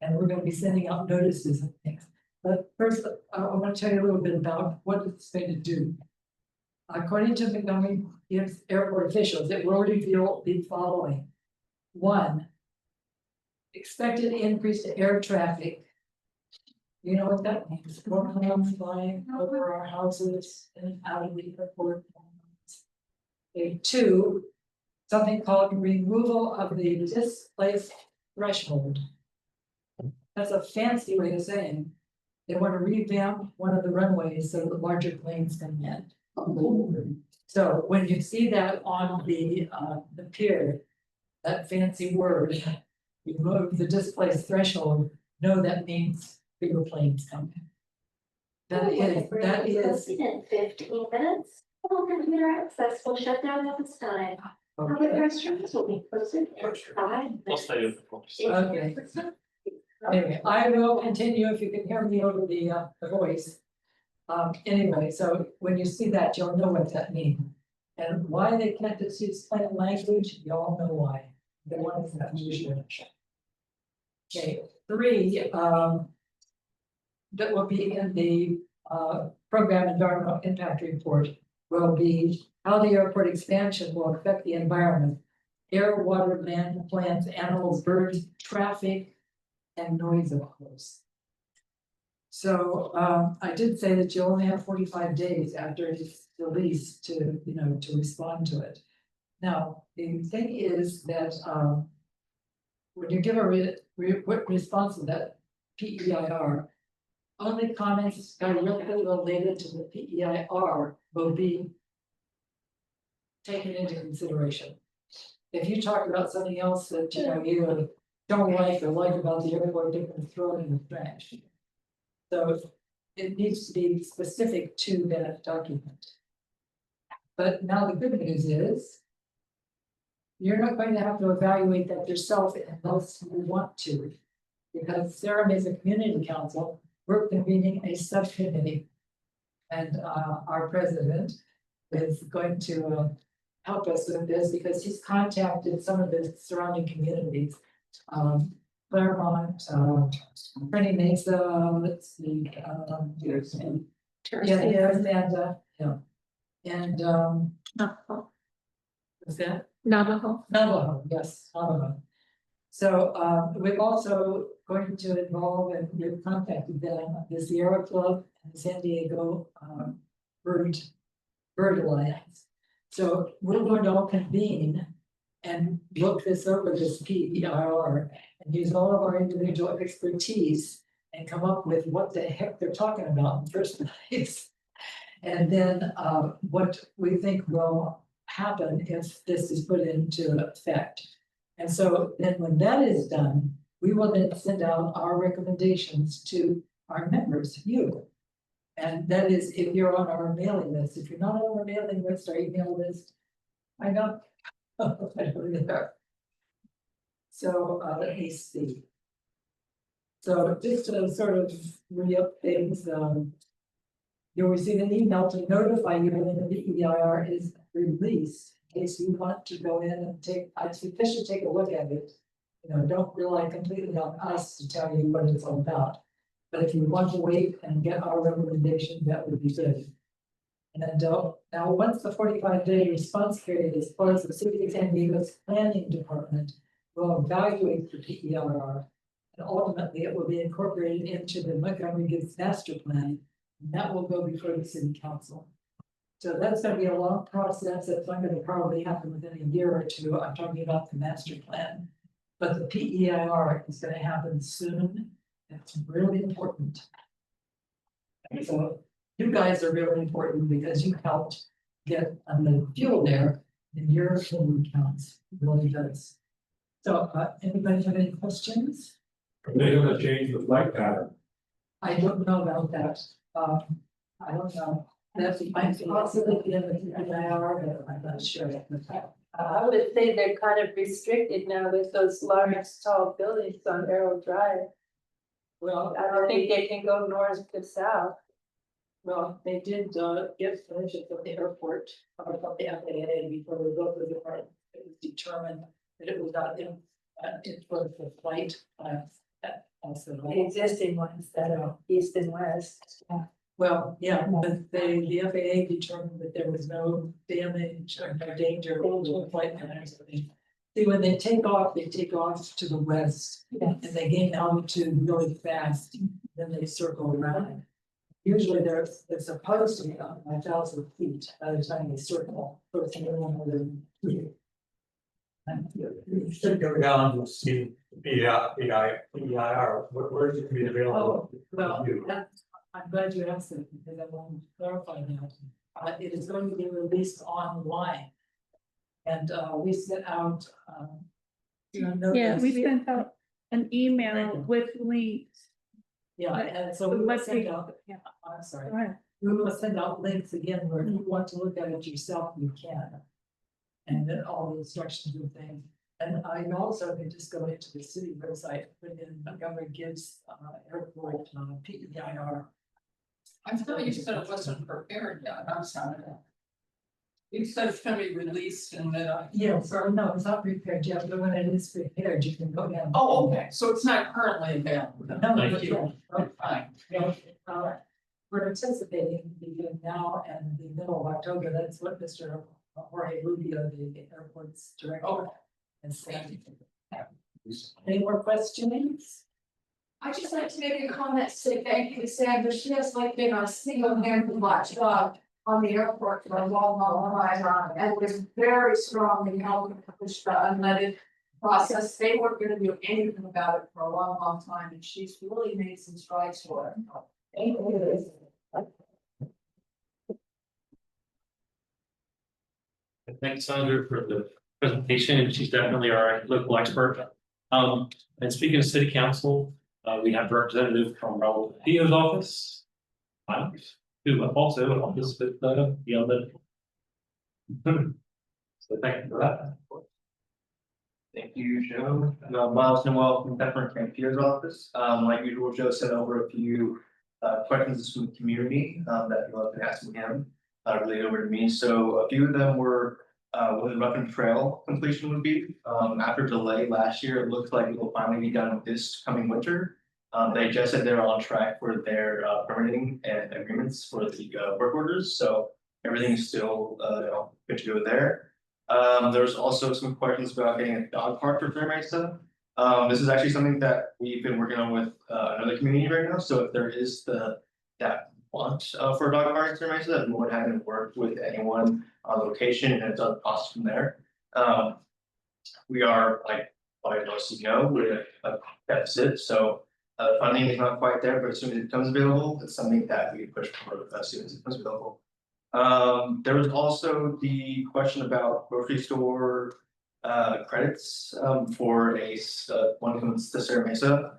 and we're going to be sending out notices and things. But first, I want to tell you a little bit about what it's going to do. According to Montgomery-Gibbs Airport officials, it will reveal the following. 1, expected increase to air traffic. You know what that means? More planes flying over our houses and out of the airport. Okay, 2, something called removal of the displaced threshold. That's a fancy way of saying they want to revamp one of the runways so that larger planes can land. So when you see that on the pier, that fancy word, remove the displaced threshold, know that means bigger planes coming. That is. In 15 minutes, all computer access will shut down at this time. Public restrooms will be closed in 5 minutes. Okay. Anyway, I will continue if you can hear me over the voice. Anyway, so when you see that, you'll know what that means. And why they can't just use plain language, you all know why. They want to use your. Okay, 3, that will be in the Program Environmental Impact Report will be how the airport expansion will affect the environment, air, water, land, plants, animals, birds, traffic, and noise, of course. So I did say that you only have 45 days after it's released to, to respond to it. Now, the thing is that, when you give a response to that PEIR, only comments directly related to the PEIR will be taken into consideration. If you talk about something else that, you know, you don't like or like about the airport, they're gonna throw it in the trash. So it needs to be specific to that document. But now the good news is you're not going to have to evaluate that yourself unless you want to. Because Serra Mesa Community Council, we're convening a subcommittee. And our president is going to help us with this because he's contacted some of the surrounding communities. Claremont, Serra Mesa, let's see, and what's that? Navajo, yes, Navajo. So we've also going to involve, and we've contacted them, the Sierra Club and the San Diego Bird Alliance. So we're going to all convene and look this over, this PEIR, and use all of our individual expertise and come up with what the heck they're talking about in the first place. And then what we think will happen if this is put into effect. And so then when that is done, we will then send out our recommendations to our members, you. And that is if you're on our mailing list. If you're not on our mailing list, our email list, I know. I don't either. So let me see. So just to sort of re-up things, you'll receive an email to notify you when the PEIR is released. In case you want to go in and take, I suggest you take a look at it. You know, don't rely completely on us to tell you what it's all about. But if you want to wait and get our recommendation, that would be good. And then now, once the 45-day response period is closed, the City of San Diego's planning department will evaluate the PEIR. And ultimately, it will be incorporated into the Montgomery-Gibbs Master Plan. And that will go before the City Council. So that's going to be a long process. That's not going to probably happen within a year or two. I'm talking about the master plan. But the PEIR is going to happen soon. It's really important. And so you guys are really important because you helped get the fuel there, and your opinion counts. It really does. So anybody have any questions? Are they gonna change the flight pattern? I don't know about that. I don't know. That's my possibility in the PEIR, but I'm not sure. I would say they're kind of restricted now with those large tall buildings on Arrow Drive. Well, I don't think they can go north to south. Well, they did get permission from the airport, from the FAA before we go to the department. It was determined that it was not in for the flight. The existing ones that are east and west. Well, yeah, but the FAA determined that there was no damage or no danger to the flight patterns. See, when they take off to the west, and they gain altitude really fast, then they circle around. Usually they're supposed to be on 1,000 feet by the time they circle. You should go down to see PEIR, where is it gonna be available? Oh, well, I'm glad you asked it because I want to clarify that. It is going to be released online. And we sent out. Yeah, we sent out an email with links. Yeah, and so we will send out, I'm sorry. We will send out links again where if you want to look at it yourself, you can. And then all the instructions and things. And I also can just go into the city website, put in Montgomery-Gibbs Airport PEIR. I thought you said it wasn't prepared yet. I'm sorry. You said it's gonna be released and then Yeah, sorry, no, it's not prepared yet, but when it is prepared, you can go down. Oh, okay, so it's not currently available. No, Thank you. fine. Yeah, we're anticipating between now and the middle of October. That's what Mr. Jorge Rubio, the airport's director, has said. Any more questions? I just like to make a comment, say thank you to Sandra. She has like been a single-handed watchdog on the airport for a long, long time, and was very strong in helping to push the unleaded process. They weren't gonna do anything about it for a long, long time, and she's really made some strides for it. Thanks, Sandra, for the presentation. She's definitely our local expert. And speaking of city council, we have a representative from Raul Dio's office. Who also office with the other. So thank you for that. Thank you, Joe. Miles Noel from Pepper and Pier's office. Like usual, Joe sent over a few questions from the community that you'll have to ask him relayed over to me. So a few of them were when the Ruffin Trail completion would be. After delay last year, it looks like it will finally be done this coming winter. They just said they're on track for their permitting and agreements for the work orders, so everything is still good to go there. There's also some questions about getting a dog park for Serra Mesa. This is actually something that we've been working on with another community right now. So if there is that want for a dog park in Serra Mesa, that we would have worked with anyone on location and it's done process from there. We are like most of you know, we're a deficit, so funding is not quite there, but as soon as it becomes available, it's something that we push for as soon as it becomes available. There was also the question about grocery store credits for one comes to Serra Mesa.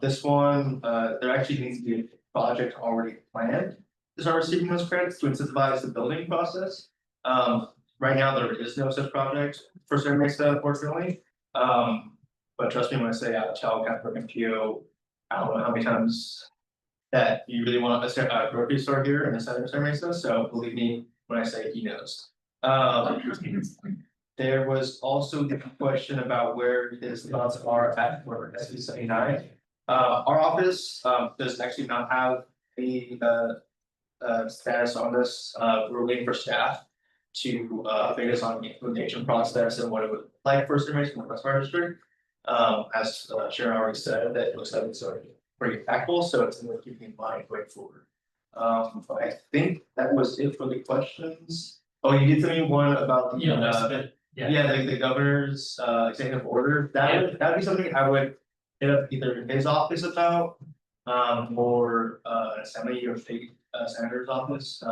This one, there actually needs to be a project already planned to start receiving those credits to incentivize the building process. Right now, there is no such project for Serra Mesa, unfortunately. But trust me when I say child Catherine and PO, I don't know how many times that you really want a grocery store here in the center of Serra Mesa, so believe me when I say he knows. There was also the question about where his thoughts are at for SB 79. Our office does actually not have any status on this. We're waiting for staff to update us on the implementation process and what it would like for Serra Mesa in the West Fire District. As Sharon already said, that it looks like it's already pretty impactful, so it's worth keeping in mind going forward. But I think that was it for the questions. Oh, you did tell me one about the the governor's executive order. That'd be something I would hit up either his office about, or assembly or state senator's office.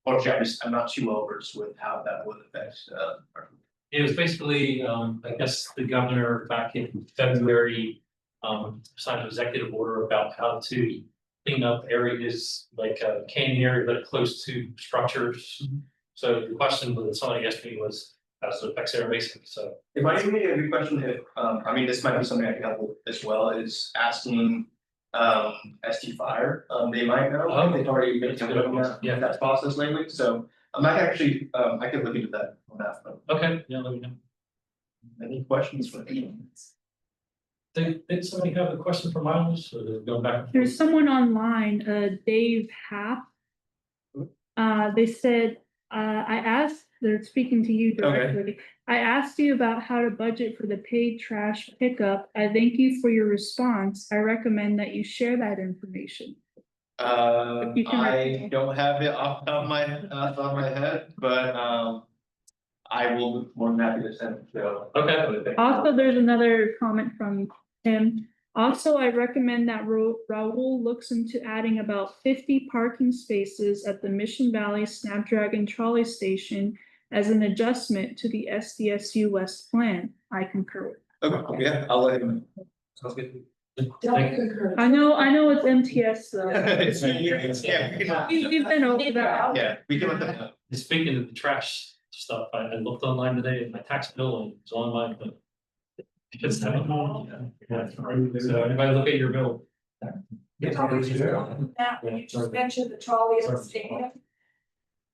Or I'm not too well versed with how that would affect It was basically, I guess the governor back in February signed an executive order about how to clean up areas like canyon area that are close to structures. So the question that somebody asked me was, how does it affect Serra Mesa? So it might be a good question if, I mean, this might be something I can help with as well, is asking ST Fire. They might know, they've already been doing that process lately, so I might actually, I could look into that on that front. Okay, yeah, let me know. Any questions for me? Did somebody have a question for Miles, or they're going back? There's someone online, Dave Happ. They said, I asked, they're speaking to you directly. Okay. I asked you about how to budget for the paid trash pickup. I thank you for your response. I recommend that you share that information. I don't have it off the top of my head, but I will be more than happy to send it to. Okay. Also, there's another comment from Tim. Also, I recommend that Raul looks into adding about 50 parking spaces at the Mission Valley Snapdragon Trolley Station as an adjustment to the SDSU West plan. I concur. Okay, yeah, I'll let him know. Sounds good. I know it's MTS though. We've been over that. Yeah, we can let them know. Speaking of the trash stuff, I looked online today and my tax bill and it's online, but because so anybody look at your bill. That when you just mentioned the trolley at the stadium.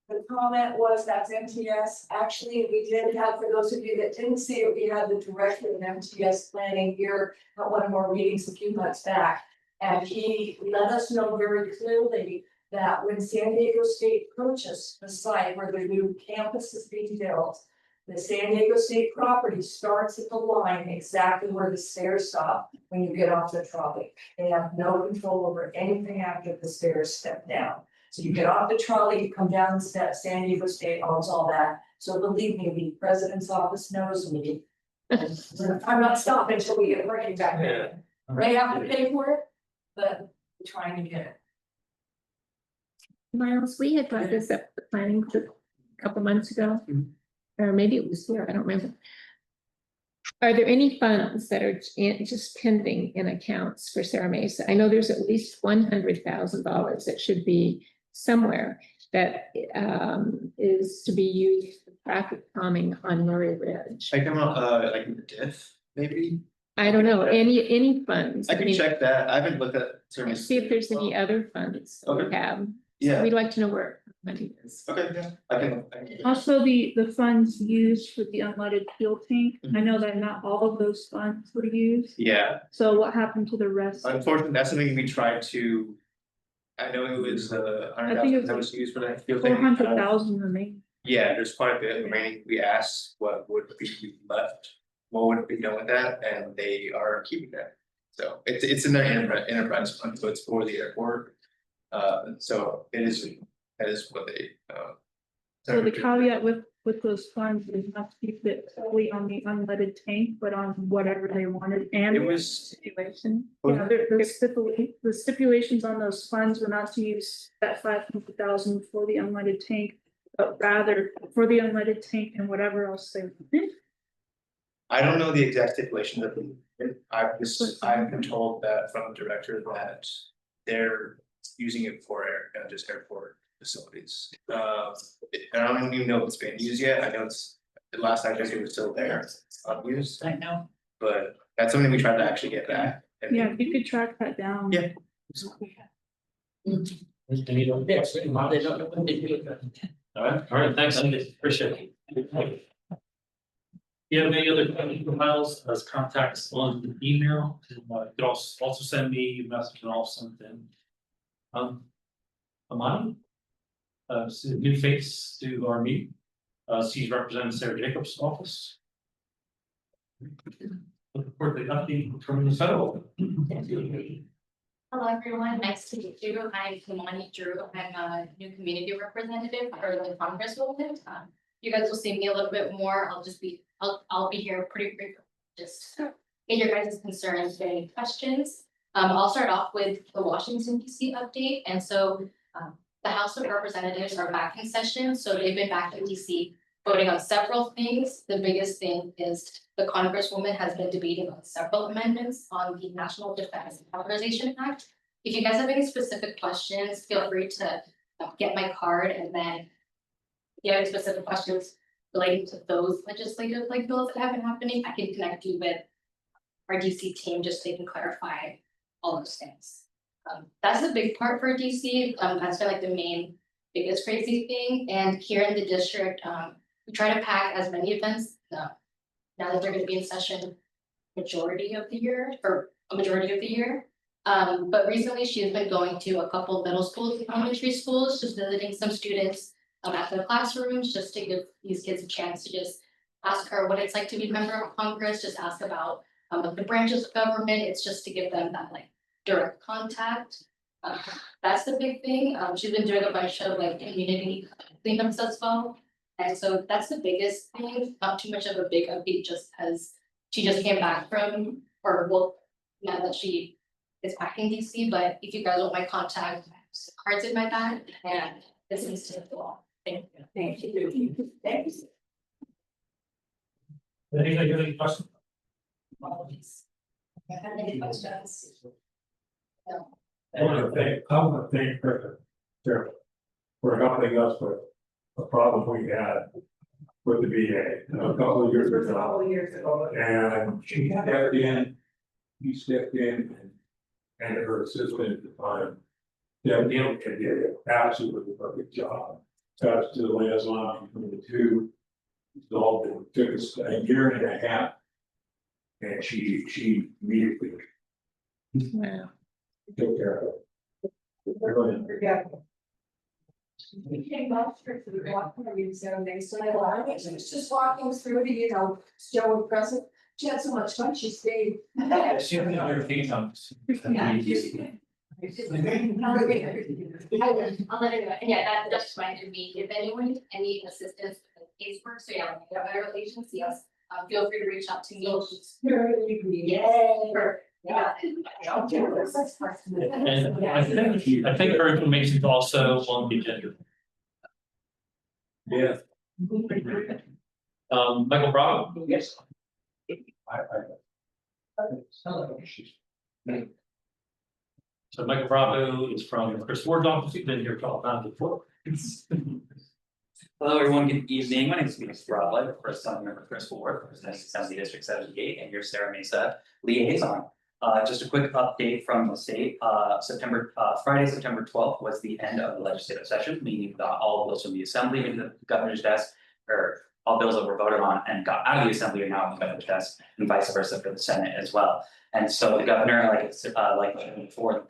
The comment was that's MTS. Actually, we did have, for those of you that didn't see it, we had the director of MTS planning here at one of our meetings a few months back. And he let us know very clearly that when San Diego State purchased the site where the new campus is being built, the San Diego State property starts at the line exactly where the stairs stop when you get off the trolley. They have no control over anything after the stairs step down. So you get off the trolley, you come down San Diego State, owns all that. So believe me, the president's office knows me. I'm not stopping until we get working back there. They have to pay for it, but we're trying to get it. Miles, we had brought this up, the planning a couple months ago, or maybe it was here, I don't remember. Are there any funds that are just pending in accounts for Serra Mesa? I know there's at least $100,000 that should be somewhere that is to be used for traffic calming on Murray Ridge. I come out, like in the diff, maybe? I don't know, any funds. I can mean, check that. I haven't looked at. Serra Mesa. see if there's any other funds that we Okay. have. Yeah. We'd like to know where money is. Okay, yeah, I can. Also, the funds used for the unleaded fuel tank, I know that not all of those funds were used. Yeah, So what happened to the rest? unfortunately, that's something we tried to. I know it was I think it was that was used for that field thing. 400,000 remain. Yeah, there's quite a bit remaining. We asked what would be left, what would be done with that, and they are keeping that. So it's in their enterprise fund, so it's for the airport. So that is what they So the caveat with those funds is not to keep it solely on the unleaded tank, but on whatever they wanted and. It was- Stipulation. Yeah, the stipulations on those funds were not to use that 500,000 for the unleaded tank, but rather for the unleaded tank and whatever else they wanted. I don't know the exact stipulations of them. I've been told that from the director that they're using it for just airport facilities. And I don't even know if it's been used yet. I know it's, the last I checked, it was still there, unused. I know. But that's something we tried to actually get back. And Yeah, if you could track that down. Yeah. All right, thanks, Andy, appreciate it. You have any other questions for Miles, as contacts on the email, you could also send me a message and I'll send them. Amani. She's a new face to our meeting, she's representing Sarah Jacobs' office. Looking forward to the update from the federal. Hello, everyone. Nice to meet you. I'm Amani Drew. I'm a new community representative for the Congresswoman. You guys will see me a little bit more. I'll be here pretty brief, just get your guys' concerns, any questions. I'll start off with the Washington DC update. And so the House of Representatives are back in session. So they've been back in DC voting on several things. The biggest thing is the Congresswoman has been debating on several amendments on the National Defense Authorization Act. If you guys have any specific questions, feel free to get my card, and then if you have any specific questions relating to those legislative bills that have been happening, I can connect you with our DC team just so they can clarify all those things. That's a big part for DC. That's been the biggest crazy thing. And here in the district, we try to pack as many events now that they're going to be in session majority of the year, or a majority of the year. But recently she's been going to a couple middle schools and elementary schools, just visiting some students at the classrooms, just to give these kids a chance to just ask her what it's like to be a member of Congress, just ask about the branches of government. It's just to give them that direct contact. That's the big thing. She's been doing a bunch of community cleanups as well. And so that's the biggest thing, not too much of a big update, just as she just came back from, now that she is back in DC. But if you guys want my contact, I have some cards in my bag, and this is to the wall. Thank you. Thank you. Thanks. Anybody have any questions? Any questions? I want to thank her for helping us with a problem we had with the VA a couple of years ago. And she stepped in, he stepped in, and her assistant at the time, stepped in and did an absolutely perfect job. Touched to the liaison between the two. So it took us a year and a half. And she immediately took care of it. We came up to the block party zone, they said, I was just walking through to, show her present. She had so much fun, she stayed. She had a few times. I'll let it go. Yeah, that's fine to me. If anyone, any assistance with the casework, so yeah, we have our agencies, feel free to reach out to me. Yeah. And I think her information is also on the agenda. Yeah. Michael Bravo. Yes. So Michael Bravo is from Chris Ward's office. He's been here for all time before. Hello, everyone. Good evening. My name is Phoenix Bravo. I'm the first time member Chris Ward, representing Assembly District 78 and your Serra Mesa liaison. Just a quick update from the state. Friday, September 12th was the end of the legislative session, meaning that all bills from the assembly and the governor's desk, or all bills that were voted on and got out of the assembly are now on the governor's desk, and vice versa for the Senate as well. And so the governor, like before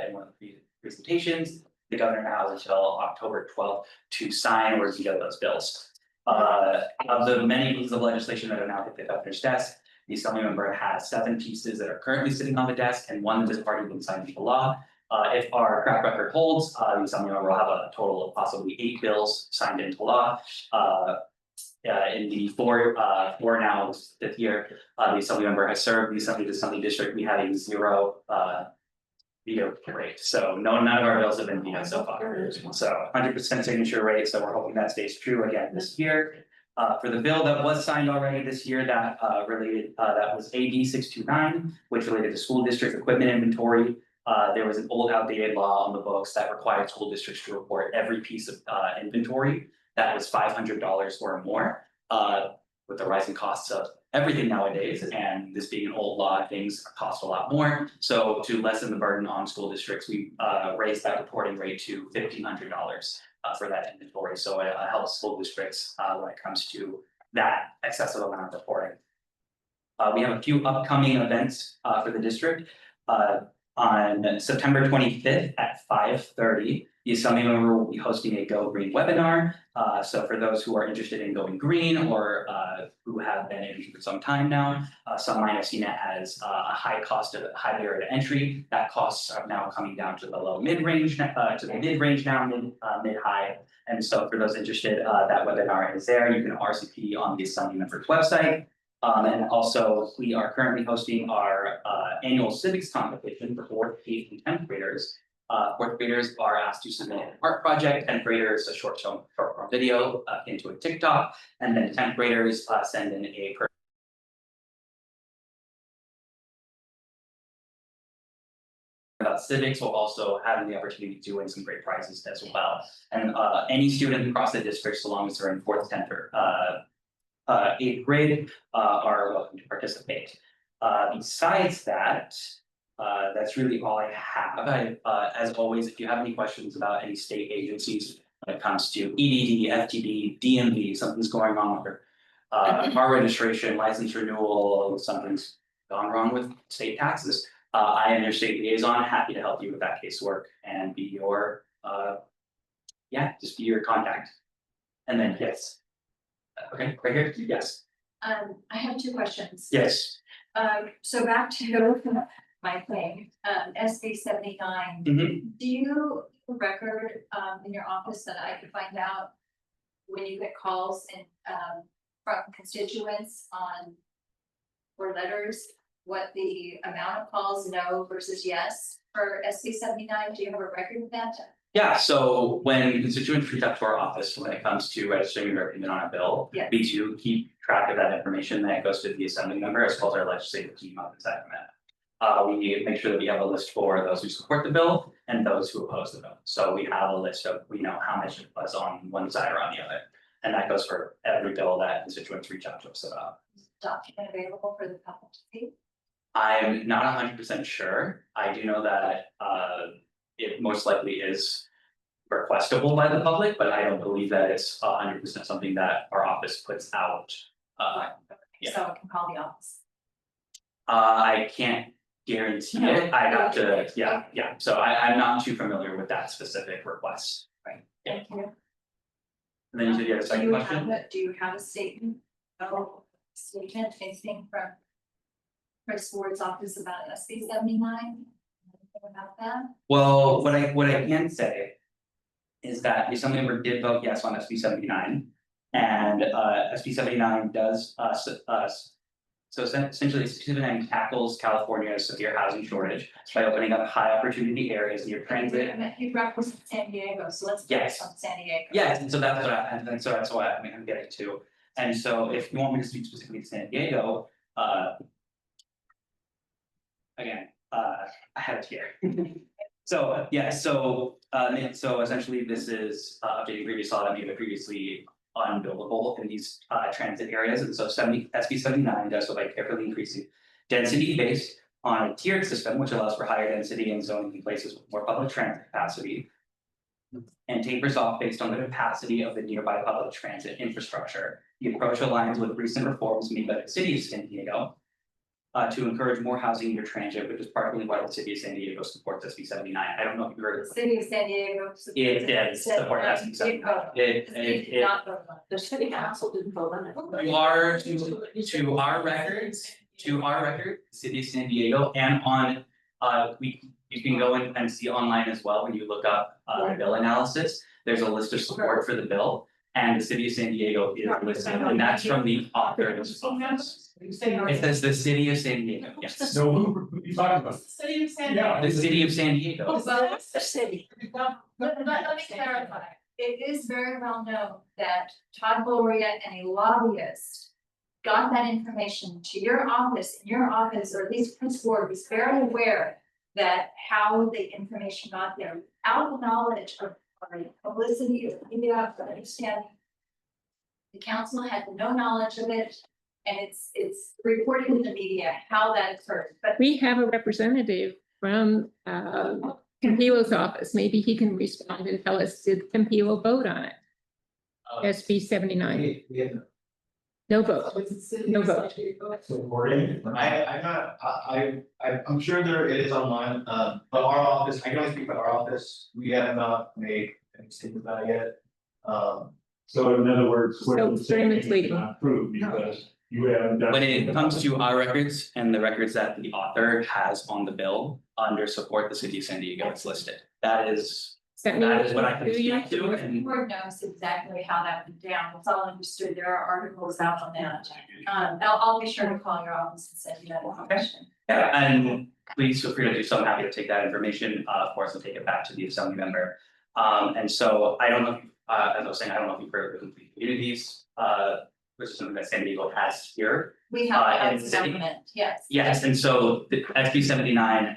in one of the presentations, the governor now has until October 12th to sign or veto those bills. Of the many pieces of legislation that are now at the governor's desk, the assembly member has 7 pieces that are currently sitting on the desk and 1 that has already been signed into law. If our track record holds, the assembly member will have a total of possibly 8 bills signed into law. In the four now, 5th year, the assembly member has served the assembly district. We have a 0 veto rate. So none of our bills have been vetoed so far. So 100% signature rate. So we're hoping that stays true again this year. For the bill that was signed already this year, that that was AB 629, which related to school district equipment inventory. There was an old outdated law on the books that required school districts to report every piece of inventory that was $500 or more. With the rising costs of everything nowadays, and this being an old law, things cost a lot more. So to lessen the burden on school districts, we raised that reporting rate to $1,500 for that inventory. So it helps school districts when it comes to that excessive amount of reporting. We have a few upcoming events for the district. On September 25th at 5:30, the assembly member will be hosting a Go Green webinar. So for those who are interested in going green or who have been interested for some time now, some might have seen it as a high barrier to entry. That costs are now coming down to the low mid-range, now, mid-high. And so for those interested, that webinar is there. You can RSVP on the assembly member's website. And also, we are currently hosting our annual civics competition for 4th, 8th, and 10th graders. 4th graders are asked to submit an art project, 10th graders a short form video into a TikTok, and then 10th graders send in a about civics, while also having the opportunity to win some great prizes as well. And any student across the district, so long as they're in 4th, 10th, or 8th grade, are welcome to participate. Besides that, that's really all I have. As always, if you have any questions about any state agencies when it comes to EDD, FTD, DMV, something's going on with car registration, license renewal, something's gone wrong with state taxes. I am your state liaison, happy to help you with that casework and be your, just be your contact. And then, yes. Okay, right here, yes. I have 2 questions. Yes. So back to my thing, SB 79. Do you have a record in your office that I could find out when you get calls and from constituents or letters, what the amount of calls no versus yes for SB 79? Do you have a record of that? Yeah, so when constituents reach out to our office when it comes to registering their opinion on a bill, we do keep track of that information that goes to the assembly member as well as our legislative team up in Sacramento. We make sure that we have a list for those who support the bill and those who oppose the bill. So we have a list of, we know how much it was on one side or on the other. And that goes for every bill that constituents reach out to us about. Document available for the public to see? I'm not 100% sure. I do know that it most likely is requestable by the public, but I don't believe that it's 100% something that our office puts out. So I can call the office. I can't guarantee it. I have to, yeah. So I'm not too familiar with that specific request. Right. Yeah. Thank you. And then you said you had a second question? Do you have a statement, anything from Chris Ward's office about SB 79? about that? Well, what I can say is that the Assembly member did vote yes on SB 79. And SB 79 does so essentially SB 79 tackles California's severe housing shortage by opening up high opportunity areas near transit. You represent San Diego, so let's Yes. focus on San Diego. Yes, and so that's what that's what I'm getting to. And so if you want me to speak specifically to San Diego, again, I have it here. So, yeah, so essentially this is updating previous law that made it previously unbuildable in these transit areas. And so SB 79 does so by carefully increasing density based on a tiered system, which allows for higher density and zoning in places with more public transit capacity. And tapers off based on the capacity of the nearby public transit infrastructure. The approach aligns with recent reforms made by the city of San Diego to encourage more housing near transit, which is partly why the city of San Diego supports SB 79. I don't know if you heard of it. City of San Diego. It did support SB 79. The city council didn't vote on it. To our records, the city of San Diego and on, you can go in and see online as well, when you look up the bill analysis, there's a list of support for the bill. And the city of San Diego is listed, and that's from the author's office. It says the city of San Diego, yes. No, who are you talking about? City of San Yeah. The city of San Diego. Well, that's the city. Let me clarify. It is very well known that Todd Gloria and a lobbyist got that information to your office, or at least Prince Ward was very aware that how the information got there, without the knowledge of publicity or media, understanding. The council had no knowledge of it, and it's reported in the media how that occurred, but. We have a representative from Campilo's office. Maybe he can respond and tell us, did Campilo vote on it? SB 79. No vote. No vote. I'm sure there is online, but our office, I can only speak for our office, we have not made any statement about it yet. So in other words, So very misleading. not approved because you haven't done. When it comes to our records and the records that the author has on the bill, under support the city of San Diego, it's listed. That is what I can speak to, and The board knows exactly how that went down, it's all understood, there are articles out on that. I'll be sure to call your office and send you that information. yeah, and please feel free to do so. I'm happy to take that information, of course, and take it back to the assembly member. And so I don't know, as I was saying, I don't know if you've heard of the complete communities, which is something that San Diego has here. We have in the city. government, yes. Yes, and so the SB 79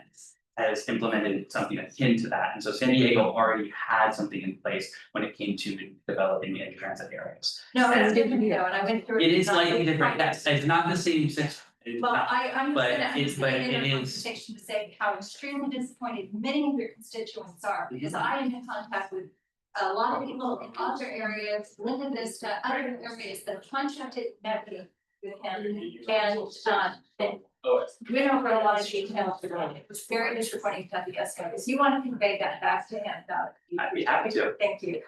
has implemented something akin to that, and so San Diego already had something in place when it came to developing in transit areas. No, it's different though, and I went through. It is slightly different, yes, it's not the same system. It's Well, not. I'm but just it's- but gonna it end the is- conversation to say how extremely disappointed many of your constituents are, because I am in contact with a lot of people in other areas, Linda Vista, other areas that contacted me with him, and we don't know a lot of details about it. It was very disappointing to the because you want to convey that back to him, I'd be happy to. Thank you.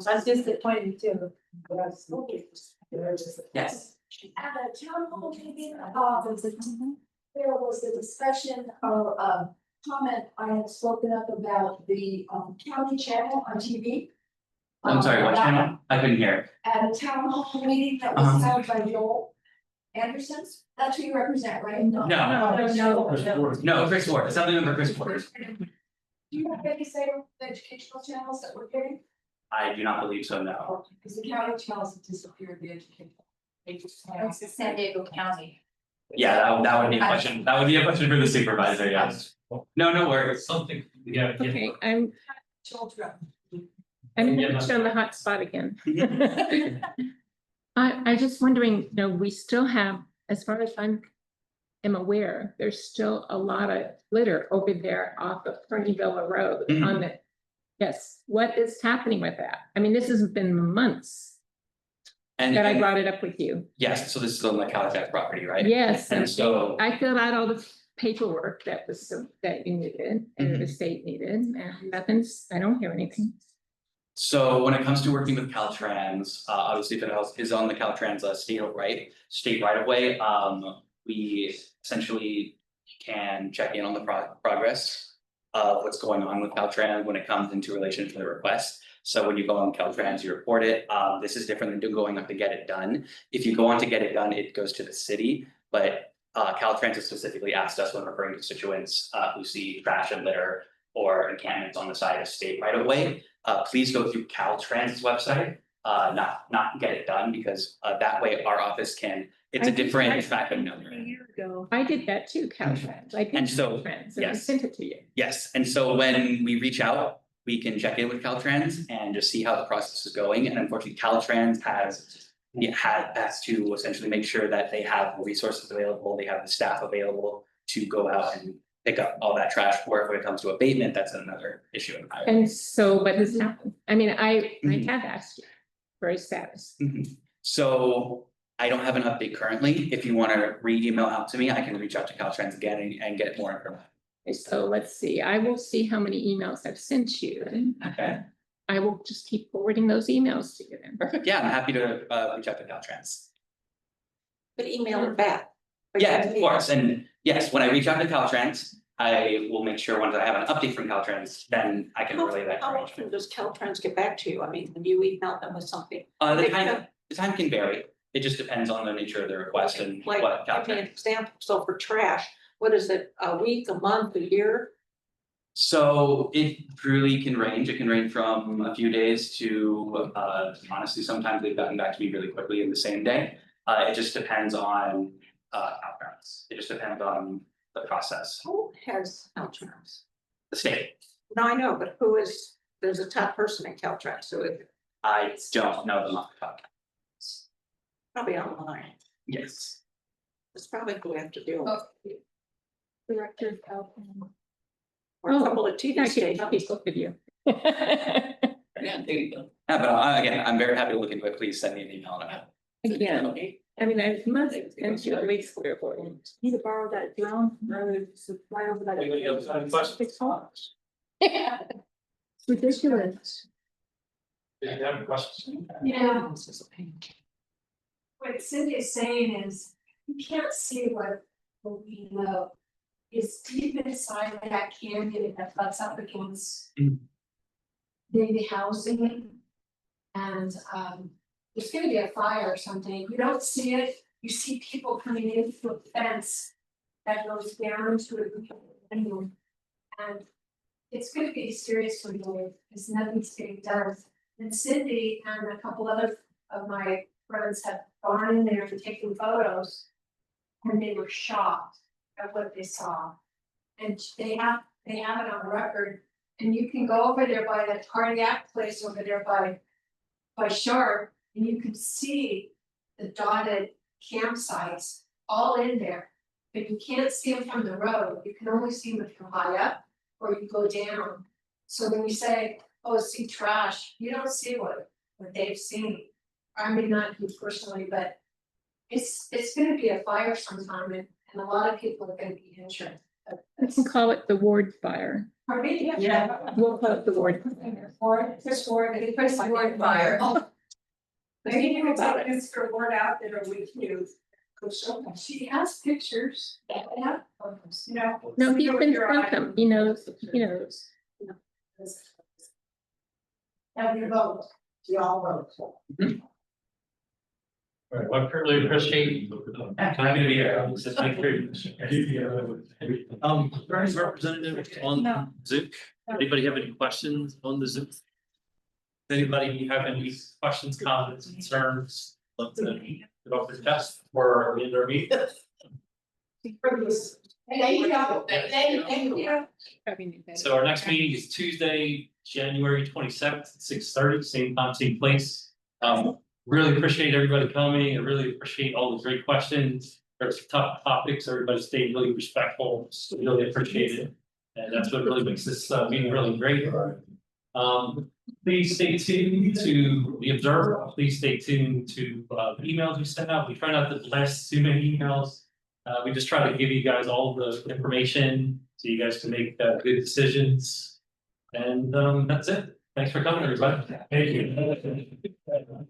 I'm disappointed too. Yes. At a town hall meeting, there was a discussion or comment I had spoken up about the county channel on TV. I'm sorry, what channel? I couldn't hear. At a town hall meeting that was held by Joel Anderson, that's who you represent, right? No. No, Chris Ward, assembly member Chris Ward. Do you have any say on the educational channels that we're getting? I do not believe so, no. Because the county channels have disappeared, the education. It's the San Diego County. Yeah, that would be a question, that would be a question for the supervisor, yes. No worries. Something, yeah. Okay, I'm Children. put you on the hot spot again. I just wondering, we still have, as far as I'm am aware, there's still a lot of litter over there off of Fernyville Road on the. Yes, what is happening with that? I mean, this has been months that I brought it up with you. Yes, so this is on the Calicut property, right? Yes, And so, I filled out all the paperwork that you needed and the state needed, and I don't hear anything. so when it comes to working with Caltrans, obviously if it is on the Caltrans state right of way, we essentially can check in on the progress of what's going on with Caltrans when it comes into relation to the request. So when you go on Caltrans, you report it. This is different than going up to get it done. If you go on to get it done, it goes to the city, but Caltrans has specifically asked us when referring to constituents who see trash and litter or encampments on the side of state right of way, please go through Caltrans' website, not get it done, because that way our office can, it's a different traffic number. I did that too, Caltrans. I did And so, Caltrans, and I yes. sent it to you. Yes, and so when we reach out, we can check in with Caltrans and just see how the process is going. And unfortunately, Caltrans has to essentially make sure that they have resources available, they have the staff available to go out and pick up all that trash. Or when it comes to abatement, that's another issue. And so, but this happened. I mean, I have asked you for a status. So I don't have an update currently. If you want to re-email out to me, I can reach out to Caltrans again and get more information. So let's see, I will see how many emails I've sent you. Okay. I will just keep forwarding those emails to you then. Perfect. Yeah, I'm happy to reach out to Caltrans. But email it back. Yeah, of course. And yes, when I reach out to Caltrans, I will make sure once I have an update from Caltrans, then I can relay that How information. often does Caltrans get back to you? I mean, when you email them with something? The time can vary. It just depends on the nature of the request and Like, what give me an Caltrans. example. So for trash, what is it, a week, a month, a year? So it truly can range. It can range from a few days to honestly, sometimes they've gotten back to me really quickly in the same day. It just depends on Caltrans. It just depends on the process. Who has Caltrans? The state. No, I know, but there's a top person in Caltrans, so it I don't know them off the top. probably online. Yes. It's probably who we have to deal with. Director of Health. Or a couple of I TV can stations. people with you. Yeah, there you go. Yeah, but again, I'm very happy to look into it. Please send me an email on that. Again, I mean, I must send you at least 3 or 4. Need to borrow that drone, rather to fly over that. Anybody else have any questions? It's ridiculous. Did you have any questions? Yeah. This is a pain. What Cynthia's saying is, you can't see what we know is deep inside that canyon that butts up against maybe housing. And there's gonna be a fire or something. You don't see it. You see people coming in through a fence that goes down to a canyon. And it's gonna be serious for you because nothing's getting done. And Cindy and a couple other of my friends have gone in there and taken photos. And they were shocked at what they saw. And they have it on record. And you can go over there by that cardiac place over there by Sharp. And you can see the dotted campsites all in there. But you can't see them from the road. You can only see them if you're high up or you go down. So when you say, oh, see trash, you don't see what they've seen. I mean, not you personally, but it's gonna be a fire sometime and a lot of people are gonna be injured. We can call it the ward fire. Pardon me? Yeah, we'll call it the ward fire. Or Chris Ward fire. Maybe you can take Mr. Ward out there with you. She has pictures. Yeah. You know. No, he's been sent them. He knows. Have your vote. You all vote. All right, well, I really appreciate having to be here. This is my privilege. Attorney's representative on Zoom. Anybody have any questions on the Zoom? Anybody have any questions, comments, concerns? Love to get off the desk for the interview. Thank you. So our next meeting is Tuesday, January 27th, at 6:30, same time, same place. Really appreciate everybody coming. I really appreciate all the great questions. There's tough topics. Everybody stayed really respectful. So really appreciate it. And that's what really makes this meeting really great. Please stay tuned to the Observer. Please stay tuned to the emails we send out. We try not to blast too many emails. We just try to give you guys all the information so you guys can make good decisions. And that's it. Thanks for coming, everybody. Thank you.